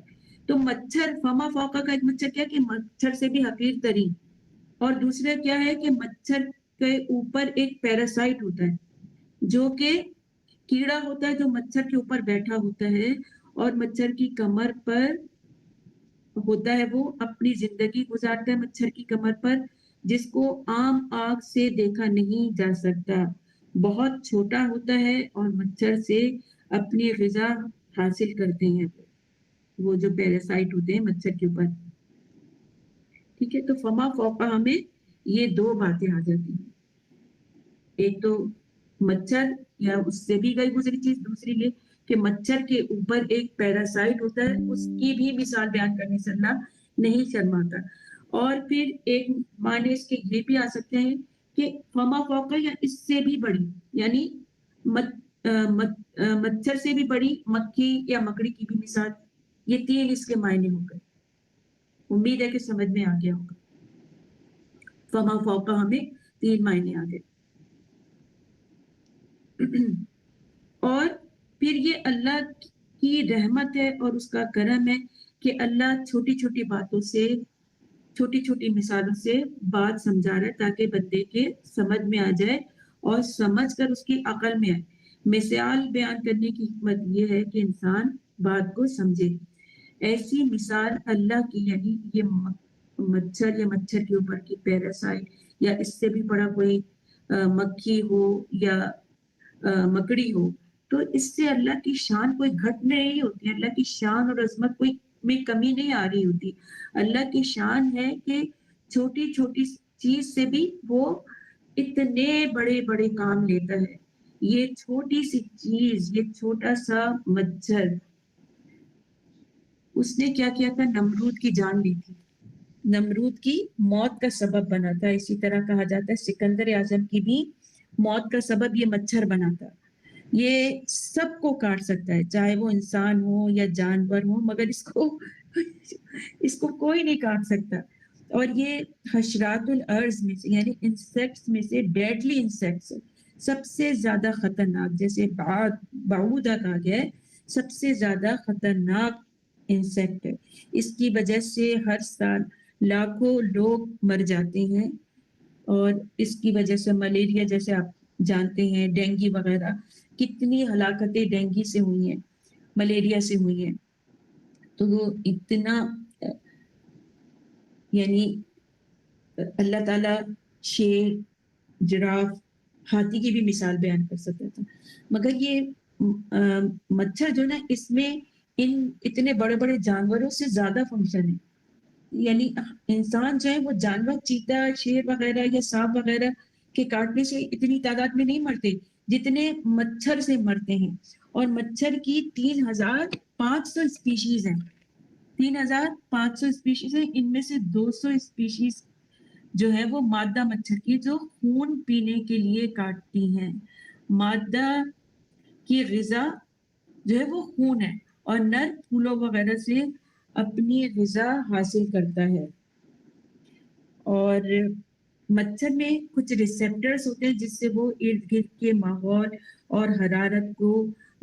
تو مچھر فما فوقا کا ایک مچھر کیا کہ مچھر سے بھی حقیر ترین, اور دوسرا کیا ہے کہ مچھر کے اوپر ایک پیراسائٹ ہوتا ہے جو کہ کیڑا ہوتا ہے, جو مچھر کے اوپر بیٹھا ہوتا ہے اور مچھر کی کمر پر ہوتا ہے, وہ اپنی زندگی گزارتا ہے مچھر کی کمر پر, جس کو عام آنکھ سے دیکھا نہیں جا سکتا. بہت چھوٹا ہوتا ہے اور مچھر سے اپنی غذا حاصل کرتے ہیں وہ جو پیراسائٹ ہوتے ہیں مچھر کے اوپر. ٹھیک ہے, تو فما فوقہا میں یہ دو باتیں آ جاتی ہیں, ایک تو مچھر یا اس سے بھی گئی گزری چیز, دوسری یہ کہ مچھر کے اوپر ایک پیراسائٹ ہوتا ہے, اس کی بھی مثال بیان کرنے سے اللہ نہیں شرماتا. اور پھر ایک معنی اس کے یہ بھی آ سکتے ہیں کہ فما فوقا یا اس سے بھی بڑی, یعنی مچھر سے بھی بڑی مکھی یا مکڑی کی بھی مثال. یہ تین اس کے معنی ہو گئے, امید ہے کہ سمجھ میں آ گیا ہوگا. فما فوقا ہمیں تین معنی آ گئے. اور پھر یہ اللہ کی رحمت ہے اور اس کا کرم ہے کہ اللہ چھوٹی چھوٹی باتوں سے, چھوٹی چھوٹی مثالوں سے بات سمجھا رہا ہے تاکہ بندے کے سمجھ میں آ جائے اور سمجھ کر اس کی عقل میں آئے. مثال بیان کرنے کی حکمت یہ ہے کہ انسان بات کو سمجھے. ایسی مثال اللہ کی, یعنی یہ مچھر یا مچھر کے اوپر کی پیراسائٹ, یا اس سے بھی بڑا کوئی مکھی ہو یا مکڑی ہو, تو اس سے اللہ کی شان کوئی گھٹ نہیں ہوتی. اللہ کی شان اور عظمت کوئی میں کمی نہیں آ رہی ہوتی. اللہ کی شان ہے کہ چھوٹی چھوٹی چیز سے بھی وہ اتنے بڑے بڑے کام لیتا ہے. یہ چھوٹی سی چیز, یہ چھوٹا سا مچھر اس نے کیا کیا تھا, نمرود کی جان لی تھی, نمرود کی موت کا سبب بنا تھا. اسی طرح کہا جاتا ہے سکندر اعظم کی بھی موت کا سبب یہ مچھر بنا تھا. یہ سب کو کاٹ سکتا ہے, چاہے وہ انسان ہو یا جانور ہو, مگر اس کو کوئی نہیں کاٹ سکتا. اور یہ حشرات الارض میں سے یعنی انسیکٹس میں سے ڈیڈلی انسیکٹس سب سے زیادہ خطرناک, جیسے بعودہ کہا گیا ہے, سب سے زیادہ خطرناک انسیکٹ ہے. اس کی وجہ سے ہر سال لاکھوں لوگ مر جاتے ہیں, اور اس کی وجہ سے ملیریا, جیسے آپ جانتے ہیں, ڈینگی وغیرہ, کتنی ہلاکتیں ڈینگی سے ہوئی ہیں, ملیریا سے ہوئی ہیں. تو وہ اتنا یعنی اللہ تعالیٰ شیر, جراف, ہاتھی کی بھی مثال بیان کر سکتا تھا, مگر یہ مچھر جو نا, اس میں ان اتنے بڑے بڑے جانوروں سے زیادہ فنکشن ہے. یعنی انسان جو ہے وہ جانور, چیتا, شیر وغیرہ یا سانپ وغیرہ کے کاٹنے سے اتنی تعداد میں نہیں مرتے جتنے مچھر سے مرتے ہیں. اور مچھر کی 3500 اسپیشیز ہیں, 3500 اسپیشیز ہیں. ان میں سے 200 اسپیشیز جو ہے وہ مادہ مچھر کی, جو خون پینے کے لیے کاٹتی ہیں. مادہ کی غذا جو ہے وہ خون ہے, اور نر پھولوں وغیرہ سے اپنی غذا حاصل کرتا ہے. اور مچھر میں کچھ ریسیپٹرز ہوتے ہیں جس سے وہ ارد گرد کے ماحول اور حرارت کو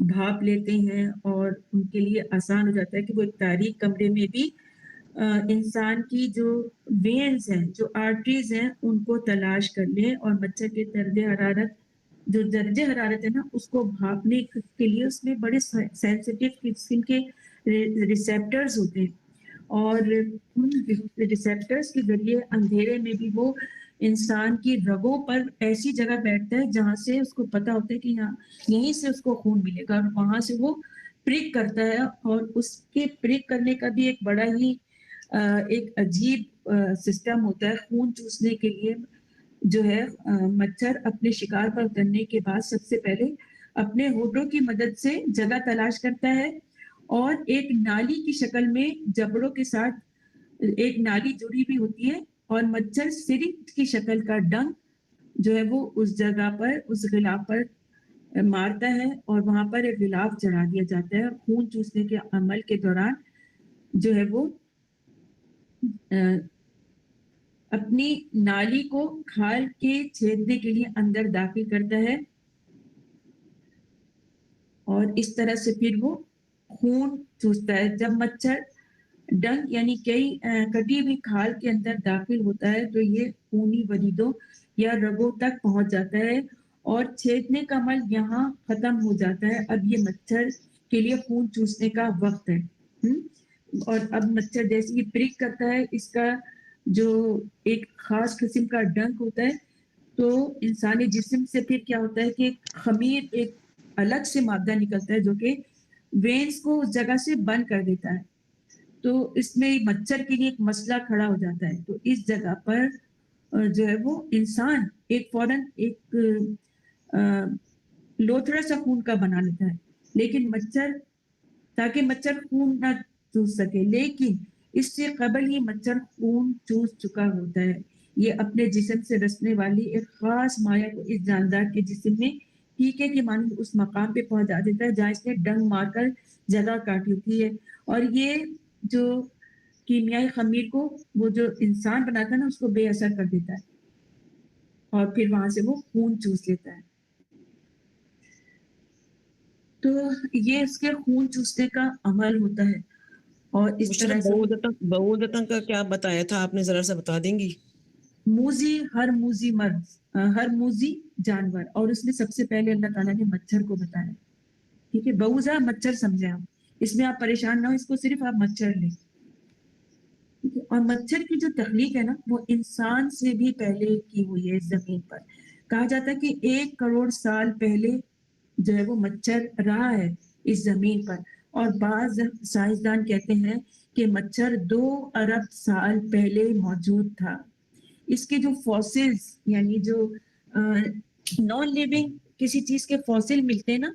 بھاپ لیتے ہیں, اور ان کے لیے آسان ہو جاتا ہے کہ وہ ایک تاریک کمرے میں بھی انسان کی جو وینز ہیں, جو آرٹریز ہیں, ان کو تلاش کر لیں, اور مچھر کے درجہ حرارت ہے نا, اس کو بھاپنے کے لیے اس میں بڑے سینسیٹیو قسم کے ریسیپٹرز ہوتے ہیں. اور ان ریسیپٹرز کے ذریعے اندھیرے میں بھی وہ انسان کی رگوں پر ایسی جگہ بیٹھتا ہے جہاں سے اس کو پتا ہوتا ہے کہ یہیں سے اس کو خون ملے گا, اور وہاں سے وہ پرک کرتا ہے. اور اس کے پرک کرنے کا بھی ایک بڑا ہی ایک عجیب سسٹم ہوتا ہے. خون چوسنے کے لیے جو ہے مچھر اپنے شکار پر اترنے کے بعد سب سے پہلے اپنے ہونٹوں کی مدد سے جگہ تلاش کرتا ہے, اور ایک نالی کی شکل میں جبڑوں کے ساتھ ایک نالی جڑی بھی ہوتی ہے, اور مچھر سرنج کی شکل کا ڈنک جو ہے وہ اس جگہ پر, اس غلاف پر مارتا ہے, اور وہاں پر ایک غلاف چڑھا دیا جاتا ہے. خون چوسنے کے عمل کے دوران جو ہے وہ اپنی نالی کو کھال کے چھیدنے کے لیے اندر داخل کرتا ہے, اور اس طرح سے پھر وہ خون چوستا ہے. جب مچھر ڈنک یعنی کٹی ہوئی کھال کے اندر داخل ہوتا ہے تو یہ خونی وریدوں یا رگوں تک پہنچ جاتا ہے, اور چھیدنے کا عمل یہاں ختم ہو جاتا ہے. اب یہ مچھر کے لیے خون چوسنے کا وقت ہے. اور اب مچھر جیسے یہ پرک کرتا ہے, اس کا جو ایک خاص قسم کا ڈنک ہوتا ہے, تو انسانی جسم سے پھر کیا ہوتا ہے کہ خمیر, ایک الگ سے مادہ نکلتا ہے جو کہ وینز کو اس جگہ سے بند کر دیتا ہے. تو اس میں مچھر کے لیے ایک مسئلہ کھڑا ہو جاتا ہے. تو اس جگہ پر جو ہے وہ انسان ایک فوراً ایک لوتھڑا سا خون کا بنا لیتا ہے, لیکن مچھر, تاکہ مچھر خون نہ چوس سکے, لیکن اس سے قبل ہی مچھر خون چوس چکا ہوتا ہے. یہ اپنے جسم سے رسنے والی ایک خاص مائع کو اس جاندار کے جسم میں ٹیکے کی مانند اس مقام پہ پہنچا دیتا ہے جہاں اس نے ڈنگ مار کر جگہ کاٹی ہوتی ہے. اور یہ جو کیمیائی خمیر کو وہ جو انسان بناتا ہے نا, اس کو بے اثر کر دیتا ہے, اور پھر وہاں سے وہ خون چوس لیتا ہے. تو یہ اس کے خون چوسنے کا عمل ہوتا ہے. اور اس طرح سے بعودتن کا کیا بتایا تھا آپ نے, ذرا سا بتا دیں گی؟ موزی, ہر موزی مرد, ہر موزی جانور, اور اس میں سب سے پہلے اللہ تعالیٰ نے مچھر کو بتایا. ٹھیک ہے, بعوضہ مچھر سمجھیں آپ, اس میں آپ پریشان نہ ہو, اس کو صرف آپ مچھر لیں. اور مچھر کی جو تخلیق ہے نا, وہ انسان سے بھی پہلے کی ہوئی ہے اس زمین پر. کہا جاتا ہے کہ 1 کروڑ سال پہلے جو ہے وہ مچھر رہا ہے اس زمین پر, اور بعض سائنسدان کہتے ہیں کہ مچھر 2 ارب سال پہلے موجود تھا. اس کے جو فوسلز یعنی جو نان لیونگ کسی چیز کے فوسل ملتے ہیں نا,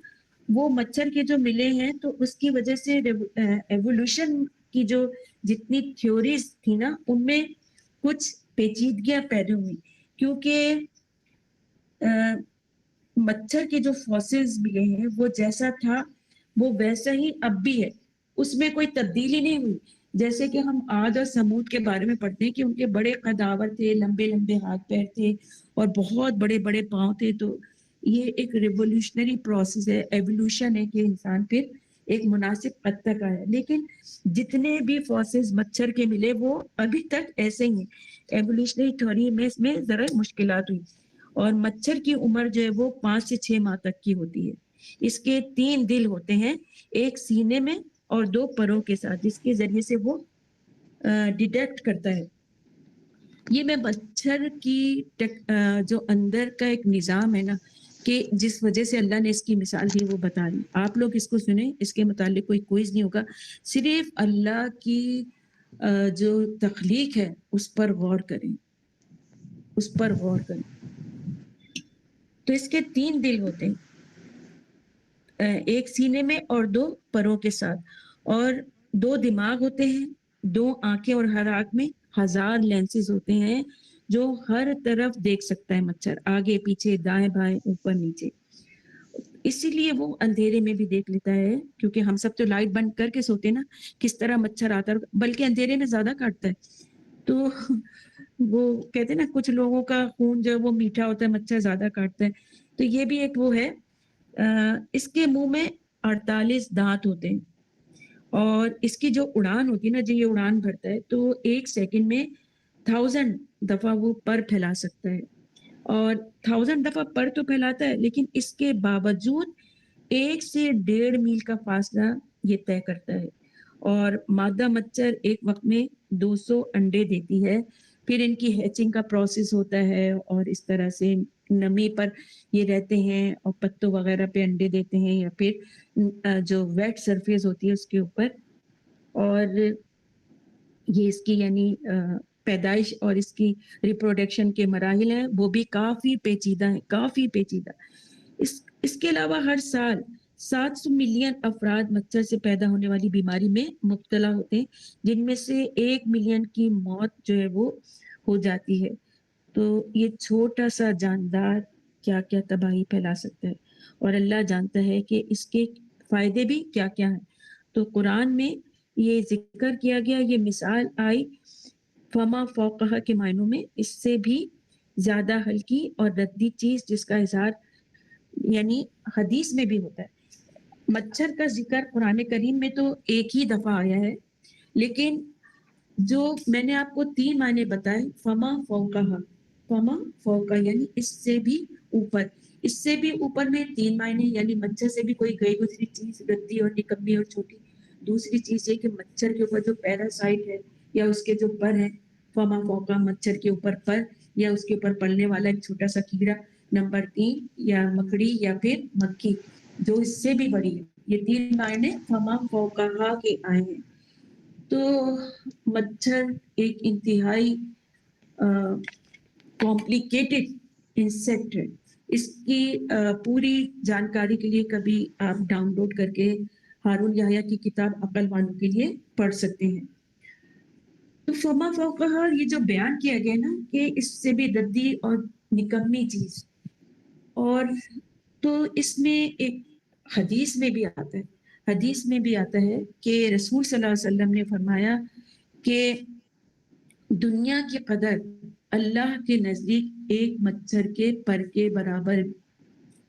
وہ مچھر کے جو ملے ہیں, تو اس کی وجہ سے ایوولوشن کی جو جتنی تھیوریز تھی نا ان میں کچھ پیچیدگیاں پیدا ہوئی کیونکہ مچھر کے جو فاسلز ملے ہیں وہ جیسا تھا وہ ویسا ہی اب بھی ہے، اس میں کوئی تبدیلی نہیں ہوئی. جیسے کہ ہم عاد اور سمود کے بارے میں پڑھتے ہیں کہ ان کے بڑے قداور تھے، لمبے لمبے ہاتھ پیر تھے اور بہت بڑے بڑے پاؤں تھے. تو یہ ایک ریولیوشنری پروسیس ہے، ایوولوشن ہے کہ انسان پھر ایک مناسب حد تک آیا. لیکن جتنے بھی فاسلز مچھر کے ملے وہ ابھی تک ایسے ہی ہیں. ایوولوشنری تھیوری میں اس میں ذرا مشکلات ہوئی اور مچھر کی عمر جو ہے وہ 5 سے 6 ماہ تک کی ہوتی ہے. اس کے 3 دل ہوتے ہیں، ایک سینے میں اور 2 پروں کے ساتھ، جس کے ذریعے سے وہ ڈیٹیکٹ کرتا ہے. یہ میں مچھر کی جو اندر کا ایک نظام ہے نا کہ جس وجہ سے اللہ نے اس کی مثال دی وہ بتا رہی. آپ لوگ اس کو سنیں، اس کے متعلق کوئی کوئز نہیں ہوگا، صرف اللہ کی جو تخلیق ہے اس پر غور کریں، اس پر غور کریں. تو اس کے 3 دل ہوتے ہیں، ایک سینے میں اور 2 پروں کے ساتھ، اور 2 دماغ ہوتے ہیں، 2 آنکھیں اور ہر آنکھ میں 1000 لینسز ہوتے ہیں جو ہر طرف دیکھ سکتا ہے مچھر، آگے پیچھے دائیں بائیں اوپر نیچے. اسی لیے وہ اندھیرے میں بھی دیکھ لیتا ہے کیونکہ ہم سب تو لائٹ بند کر کے سوتے نا، کس طرح مچھر آتا ہے، بلکہ اندھیرے میں زیادہ کاٹتا ہے. تو وہ کہتے ہیں نا کچھ لوگوں کا خون جو وہ میٹھا ہوتا ہے، مچھر زیادہ کاٹتا ہے. تو یہ بھی ایک وہ ہے. اس کے منہ میں 48 دانت ہوتے ہیں اور اس کی جو اڑان ہوتی ہے نا، جو یہ اڑان بھرتا ہے تو 1 سیکنڈ میں 1000 دفعہ وہ پر پھیلا سکتا ہے. اور 1000 دفعہ پر تو پھیلاتا ہے لیکن اس کے باوجود 1 سے 1.5 میل کا فاصلہ یہ طے کرتا ہے. اور مادہ مچھر ایک وقت میں 200 انڈے دیتی ہے، پھر ان کی ہیچنگ کا پروسیس ہوتا ہے اور اس طرح سے نمی پر یہ رہتے ہیں اور پتوں وغیرہ پہ انڈے دیتے ہیں یا پھر جو ویٹ سرفیس ہوتی ہے اس کے اوپر. اور یہ اس کی یعنی پیدائش اور اس کی ریپروڈکشن کے مراحل ہیں وہ بھی کافی پیچیدہ ہیں، کافی پیچیدہ. اس کے علاوہ ہر سال 700 ملین افراد مچھر سے پیدا ہونے والی بیماری میں مبتلا ہوتے ہیں، جن میں سے 1 ملین کی موت جو ہے وہ ہو جاتی ہے. تو یہ چھوٹا سا جاندار کیا کیا تباہی پھیلا سکتا ہے، اور اللہ جانتا ہے کہ اس کے فائدے بھی کیا کیا ہیں. تو قرآن میں یہ ذکر کیا گیا، یہ مثال آئی فما فوقہ کے معنوں میں، اس سے بھی زیادہ ہلکی اور ردی چیز جس کا اظہار یعنی حدیث میں بھی ہوتا ہے. مچھر کا ذکر قرآن کریم میں تو ایک ہی دفعہ آیا ہے، لیکن جو میں نے آپ کو 3 معنی بتائے، فما فوقہ، فما فوقہ یعنی اس سے بھی اوپر، اس سے بھی اوپر میں 3 معنی یعنی مچھر سے بھی کوئی گئی گزری چیز گندی اور نکمی اور چھوٹی. دوسری چیز یہ کہ مچھر کے اوپر جو پیراسائٹ ہے یا اس کے جو پر ہیں، فما فوقہ مچھر کے اوپر پر یا اس کے اوپر پلنے والا ایک چھوٹا سا کیڑا. نمبر 3 یا مکڑی یا پھر مکھی جو اس سے بھی بڑی ہے. یہ 3 معنی فما فوقہ کے آئے ہیں. تو مچھر ایک انتہائی کمپلیکیٹڈ انسیکٹ ہے. اس کی پوری جانکاری کے لیے کبھی آپ ڈاؤن لوڈ کر کے ہارون یحییٰ کی کتاب عقل والوں کے لیے پڑھ سکتے ہیں. تو فما فوقہ یہ جو بیان کیا گیا نا کہ اس سے بھی ردی اور نکمی چیز، اور تو اس میں ایک حدیث میں بھی آتا ہے، حدیث میں بھی آتا ہے کہ رسول صلی اللہ علیہ وسلم نے فرمایا کہ دنیا کی قدر اللہ کے نزدیک ایک مچھر کے پر کے برابر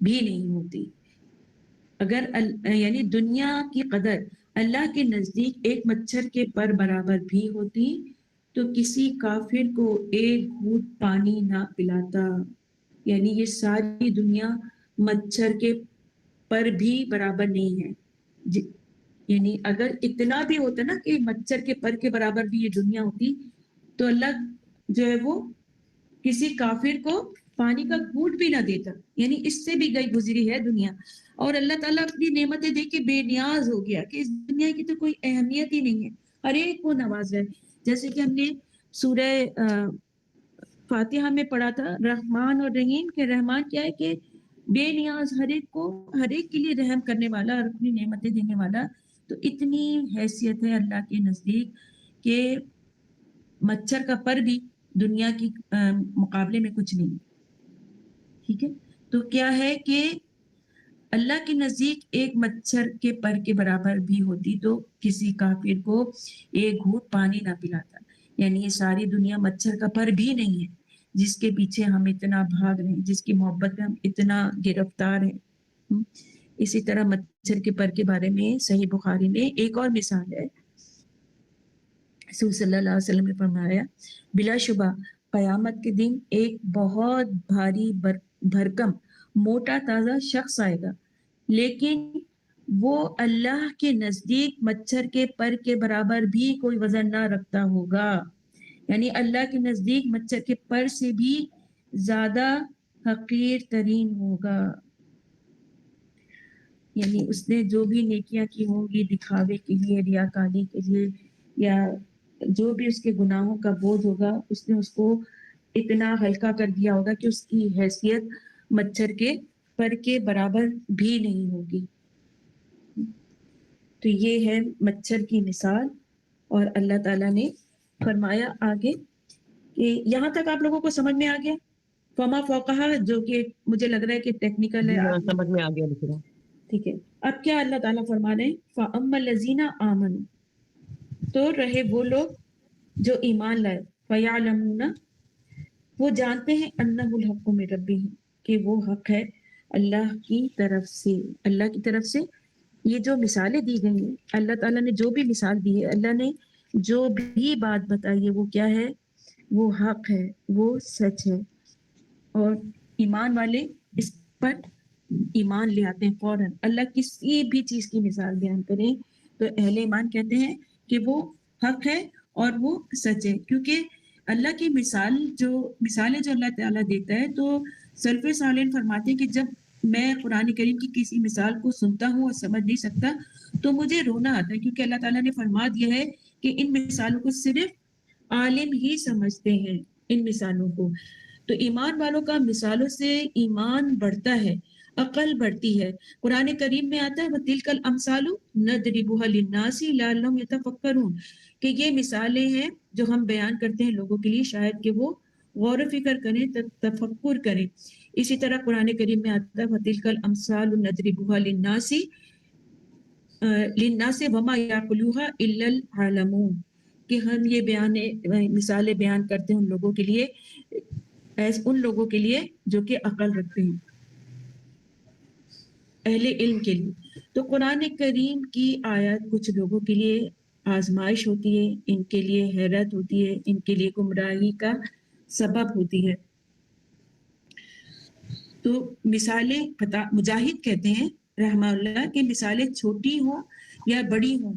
بھی نہیں ہوتی. اگر یعنی دنیا کی قدر اللہ کے نزدیک ایک مچھر کے پر برابر بھی ہوتی تو کسی کافر کو ایک گھونٹ پانی نہ پلاتا. یعنی یہ ساری دنیا مچھر کے پر بھی برابر نہیں ہے. یعنی اگر اتنا بھی ہوتا نا کہ مچھر کے پر کے برابر بھی یہ دنیا ہوتی تو اللہ جو ہے وہ کسی کافر کو پانی کا گھونٹ بھی نہ دیتا. یعنی اس سے بھی گئی گزری ہے دنیا. اور اللہ تعالیٰ اپنی نعمتیں دے کے بے نیاز ہو گیا کہ اس دنیا کی تو کوئی اہمیت ہی نہیں ہے، ہر ایک کو نواز ہے. جیسے کہ ہم نے سورہ فاتحہ میں پڑھا تھا رحمان اور رحیم، کہ رحمان کیا ہے کہ بے نیاز، ہر ایک کو، ہر ایک کے لیے رحم کرنے والا اور اپنی نعمتیں دینے والا. تو اتنی حیثیت ہے اللہ کے نزدیک کہ مچھر کا پر بھی دنیا کی مقابلے میں کچھ نہیں. ٹھیک ہے, تو کیا ہے کہ اللہ کے نزدیک ایک مچھر کے پر کے برابر بھی ہوتی تو کسی کافر کو ایک گھونٹ پانی نہ پلاتا. یعنی یہ ساری دنیا مچھر کا پر بھی نہیں ہے جس کے پیچھے ہم اتنا بھاگ رہے ہیں, جس کی محبت میں ہم اتنا گرفتار ہیں. اسی طرح مچھر کے پر کے بارے میں صحیح بخاری میں ایک اور مثال ہے. رسول صلی اللہ علیہ وسلم نے فرمایا بلا شبہ قیامت کے دن ایک بہت بھاری بھرکم موٹا تازہ شخص آئے گا, لیکن وہ اللہ کے نزدیک مچھر کے پر کے برابر بھی کوئی وزن نہ رکھتا ہوگا. یعنی اللہ کے نزدیک مچھر کے پر سے بھی زیادہ حقیر ترین ہوگا. یعنی اس نے جو بھی نیکیاں کی ہوں گی دکھاوے کے لیے, ریاکاری کے لیے, یا جو بھی اس کے گناہوں کا بوجھ ہوگا اس نے اس کو اتنا ہلکا کر دیا ہوگا کہ اس کی حیثیت مچھر کے پر کے برابر بھی نہیں ہوگی. تو یہ ہے مچھر کی مثال. اور اللہ تعالیٰ نے فرمایا آگے کہ یہاں تک آپ لوگوں کو سمجھ میں آ گیا. فما فوقہا, جو کہ مجھے لگ رہا ہے کہ ٹیکنیکل ہے, سمجھ میں آ گیا لکھ رہا. ٹھیک ہے. اب کیا اللہ تعالیٰ فرما رہے ہیں فَأَمَّا الَّذِينَ آمَنُوا, تو رہے وہ لوگ جو ایمان لائے, فَيَعْلَمُونَ, وہ جانتے ہیں أَنَّهُ الْحَقُّ مِن رَبِّهِمْ, کہ وہ حق ہے اللہ کی طرف سے. اللہ کی طرف سے یہ جو مثالیں دی گئی ہیں, اللہ تعالیٰ نے جو بھی مثال دی ہے, اللہ نے جو بھی بات بتائی ہے وہ کیا ہے, وہ حق ہے, وہ سچ ہے. اور ایمان والے اس پر ایمان لے آتے ہیں فوراً. اللہ کسی بھی چیز کی مثال بیان کریں تو اہل ایمان کہتے ہیں کہ وہ حق ہے اور وہ سچ ہے, کیونکہ اللہ کی مثالیں جو اللہ تعالیٰ دیتا ہے, تو سلف صالحین فرماتے ہیں کہ جب میں قرآن کریم کی کسی مثال کو سنتا ہوں اور سمجھ نہیں سکتا تو مجھے رونا آتا ہے, کیونکہ اللہ تعالیٰ نے فرما دیا ہے کہ ان مثالوں کو صرف عالم ہی سمجھتے ہیں ان مثالوں کو. تو ایمان والوں کا مثالوں سے ایمان بڑھتا ہے, عقل بڑھتی ہے. قرآن کریم میں آتا ہے وَتِلْكَ الْأَمْثَالُ نَضْرِبُهَا لِلنَّاسِ لَعَلَّهُمْ يَتَفَكَّرُونَ, کہ یہ مثالیں ہیں جو ہم بیان کرتے ہیں لوگوں کے لیے شاید کہ وہ غور و فکر کریں, تفکر کریں. اسی طرح قرآن کریم میں آتا ہے وَتِلْكَ الْأَمْثَالُ نَضْرِبُهَا لِلنَّاسِ وَمَا يَعْقِلُهَا إِلَّا الْعَالِمُونَ, کہ ہم یہ مثالیں بیان کرتے ہیں ان لوگوں کے لیے, ان لوگوں کے لیے جو کہ عقل رکھتے ہیں, اہل علم کے لیے. تو قرآن کریم کی آیات کچھ لوگوں کے لیے آزمائش ہوتی ہے, ان کے لیے حیرت ہوتی ہے, ان کے لیے گمراہی کا سبب ہوتی ہے. تو مثالیں مجاہد کہتے ہیں رحمہ اللہ کہ مثالیں چھوٹی ہوں یا بڑی ہوں,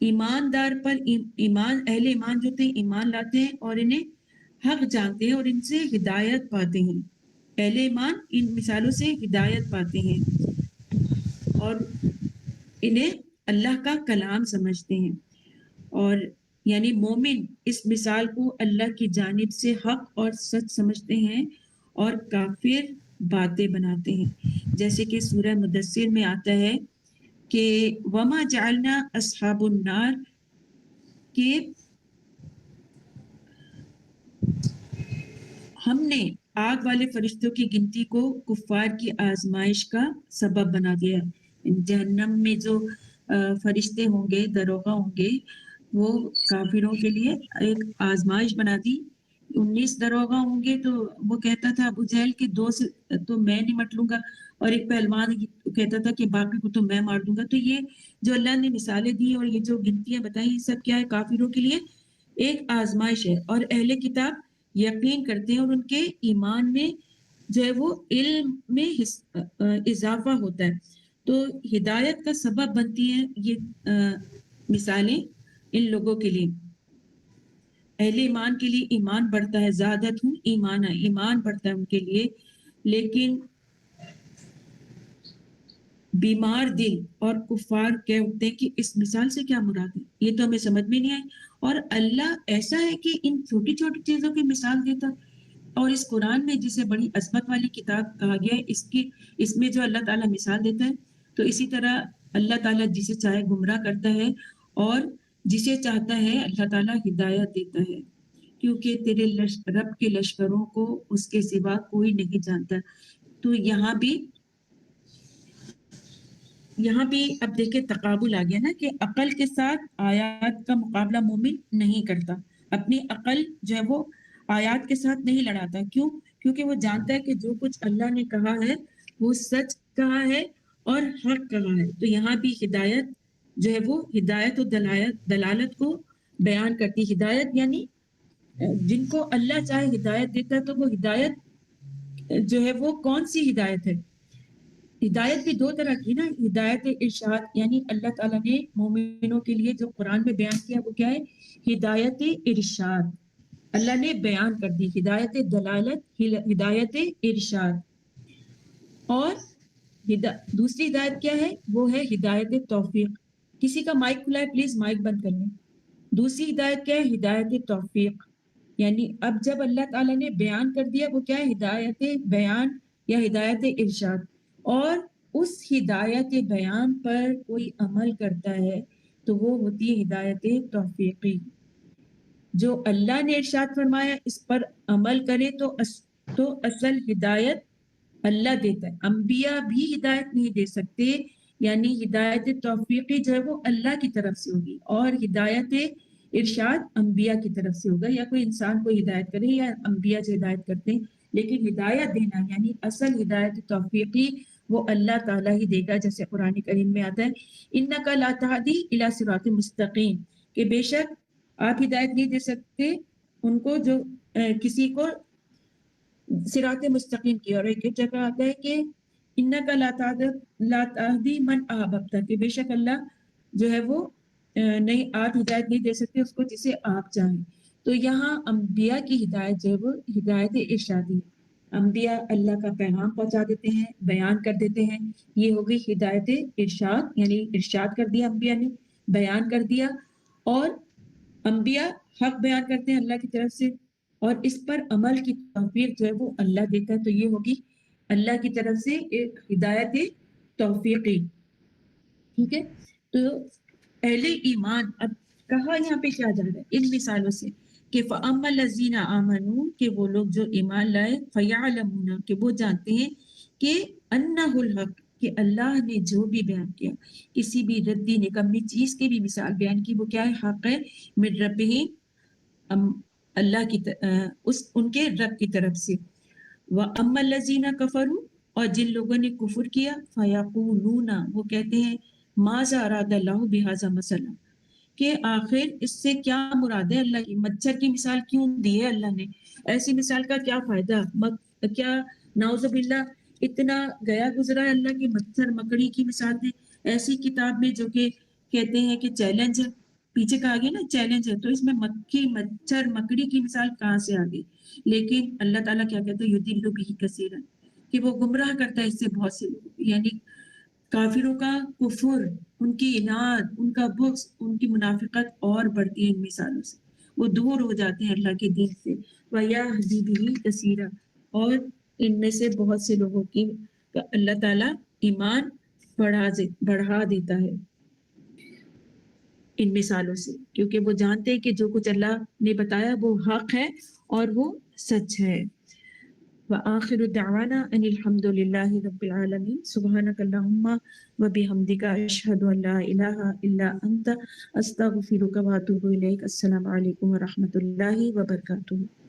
ایماندار پر اہل ایمان جو تھے ایمان لاتے ہیں اور انہیں حق جانتے ہیں اور ان سے ہدایت پاتے ہیں. اہل ایمان ان مثالوں سے ہدایت پاتے ہیں اور انہیں اللہ کا کلام سمجھتے ہیں. اور یعنی مومن اس مثال کو اللہ کی جانب سے حق اور سچ سمجھتے ہیں اور کافر باتیں بناتے ہیں. جیسے کہ سورہ مدثر میں آتا ہے کہ وما جعلنا اصحاب النار, کہ ہم نے آگ والے فرشتوں کی گنتی کو کفار کی آزمائش کا سبب بنا دیا. جہنم میں جو فرشتے ہوں گے, دروغہ ہوں گے, وہ کافروں کے لیے ایک آزمائش بنا دی. 19 دروغہ ہوں گے تو وہ کہتا تھا ابو جہل کہ 2 سے تو میں نمٹ لوں گا, اور ایک پہلوان کہتا تھا کہ باقی کو تو میں مار دوں گا. تو یہ جو اللہ نے مثالیں دی اور یہ جو گنتیاں بتائیں, یہ سب کیا ہے, کافروں کے لیے ایک آزمائش ہے. اور اہل کتاب یقین کرتے ہیں اور ان کے ایمان میں جو ہے وہ علم میں اضافہ ہوتا ہے. تو ہدایت کا سبب بنتی ہیں یہ مثالیں ان لوگوں کے لیے. اہل ایمان کے لیے ایمان بڑھتا ہے, زیادت ہوں ایمان بڑھتا ہے ان کے لیے, لیکن بیمار دل اور کفار کہہ اٹھتے ہیں کہ اس مثال سے کیا مراد ہے, یہ تو ہمیں سمجھ میں نہیں آئی. اور اللہ ایسا ہے کہ ان چھوٹی چھوٹی چیزوں کی مثال دیتا, اور اس قرآن میں جسے بڑی عظمت والی کتاب کہا گیا ہے, اس میں جو اللہ تعالیٰ مثال دیتا ہے, تو اسی طرح اللہ تعالیٰ جسے چاہے گمراہ کرتا ہے اور جسے چاہتا ہے اللہ تعالیٰ ہدایت دیتا ہے، کیونکہ تیرے رب کے لشکروں کو اس کے سوا کوئی نہیں جانتا۔ تو یہاں بھی اب دیکھیں تقابل آ گیا نا کہ عقل کے ساتھ آیات کا مقابلہ مومن نہیں کرتا، اپنی عقل جو ہے وہ آیات کے ساتھ نہیں لڑاتا۔ کیوں؟ کیونکہ وہ جانتا ہے کہ جو کچھ اللہ نے کہا ہے وہ سچ کہا ہے اور حق کہا ہے۔ تو یہاں بھی ہدایت جو ہے وہ ہدایت و دلالت کو بیان کرتی۔ ہدایت یعنی جن کو اللہ چاہے ہدایت دیتا ہے، تو وہ ہدایت جو ہے وہ کون سی ہدایت ہے؟ ہدایت بھی دو طرح کی نا، ہدایت ارشاد یعنی اللہ تعالیٰ نے مومنوں کے لیے جو قرآن میں بیان کیا وہ کیا ہے؟ ہدایت ارشاد، اللہ نے بیان کر دی۔ ہدایت دلالت، ہدایت ارشاد۔ اور دوسری ہدایت کیا ہے؟ وہ ہے ہدایت توفیق۔ کسی کا مائک کھلا ہے پلیز مائک بند کر لیں۔ دوسری ہدایت کیا ہے؟ ہدایت توفیق، یعنی اب جب اللہ تعالیٰ نے بیان کر دیا وہ کیا ہے؟ ہدایت بیان یا ہدایت ارشاد۔ اور اس ہدایت بیان پر کوئی عمل کرتا ہے تو وہ ہوتی ہے ہدایت توفیقی۔ جو اللہ نے ارشاد فرمایا اس پر عمل کرے تو اصل ہدایت اللہ دیتا ہے، انبیاء بھی ہدایت نہیں دے سکتے، یعنی ہدایت توفیقی جو ہے وہ اللہ کی طرف سے ہوگی، اور ہدایت ارشاد انبیاء کی طرف سے ہوگا، یا کوئی انسان کو ہدایت کرے یا انبیاء جو ہدایت کرتے ہیں، لیکن ہدایت دینا یعنی اصل ہدایت توفیقی وہ اللہ تعالیٰ ہی دے گا، جیسے قرآن کریم میں آتا ہے اِنَّكَ لَا تَهْدِي إِلَىٰ صِرَاطٍ مُسْتَقِيمٍ، کہ بے شک آپ ہدایت نہیں دے سکتے ان کو جو کسی کو صراط مستقیم کی۔ اور ایک جگہ آتا ہے کہ اِنَّكَ لَا تَهْدِي مَنْ أَحْبَبْتَ، کہ بے شک اللہ جو ہے وہ نہیں، آپ ہدایت نہیں دے سکتے اس کو جسے آپ چاہیں۔ تو یہاں انبیاء کی ہدایت جو ہے وہ ہدایت ارشادی ہے، انبیاء اللہ کا پیغام پہنچا دیتے ہیں، بیان کر دیتے ہیں، یہ ہوگی ہدایت ارشاد، یعنی ارشاد کر دیا انبیاء نے، بیان کر دیا، اور انبیاء حق بیان کرتے ہیں اللہ کی طرف سے، اور اس پر عمل کی توفیق جو ہے وہ اللہ دیتا ہے، تو یہ ہوگی اللہ کی طرف سے ایک ہدایت توفیقی۔ ٹھیک ہے، تو اہل ایمان اب کہا یہاں پہ کیا جا رہا ہے ان مثالوں سے کہ فَأَمَّا الَّذِينَ آمَنُوا، کہ وہ لوگ جو ایمان لائے، فَيَعْلَمُونَ، کہ وہ جانتے ہیں کہ أَنَّهُ الْحَقُّ، کہ اللہ نے جو بھی بیان کیا، کسی بھی ردی نکمی چیز کی بھی مثال بیان کی، وہ کیا ہے؟ حق ہے، من ربہم، اللہ کی ان کے رب کی طرف سے۔ وَأَمَّا الَّذِينَ كَفَرُوا، اور جن لوگوں نے کفر کیا، فَيَقُولُونَ، وہ کہتے ہیں مَاذَا أَرَادَ اللَّهُ بِهَذَا مَثَلًا، کہ آخر اس سے کیا مراد ہے؟ اللہ کی مچھر کی مثال کیوں دی ہے اللہ نے؟ ایسی مثال کا کیا فائدہ؟ کیا نعوذ باللہ اتنا گیا گزرا ہے اللہ کی مچھر مکڑی کی مثال دے ایسی کتاب میں جو کہ کہتے ہیں کہ چیلنج ہے، پیچھے کہا گیا نا چیلنج ہے، تو اس میں مکھی مچھر مکڑی کی مثال کہاں سے آ گئی؟ لیکن اللہ تعالیٰ کیا کہتا ہے یُضِلُّ بِهِ کثیرا، کہ وہ گمراہ کرتا ہے اس سے بہت سے لوگ، یعنی کافروں کا کفر، ان کی اناد، ان کا بغض، ان کی منافقت اور بڑھتی ہے ان مثالوں سے، وہ دور ہو جاتے ہیں اللہ کے دین سے۔ وَيَهْدِي بِهِ كَثِيرًا، اور ان میں سے بہت سے لوگوں کی اللہ تعالیٰ ایمان بڑھا دیتا ہے ان مثالوں سے، کیونکہ وہ جانتے ہیں کہ جو کچھ اللہ نے بتایا وہ حق ہے اور وہ سچ ہے۔ وآخر دعوانا ان الحمد للہ رب العالمین، سبحانک اللہم وبحمدک، اشہد ان لا الہ الا انت، استغفرک واتوب الیک۔ السلام علیکم ورحمۃ اللہ وبرکاتہ۔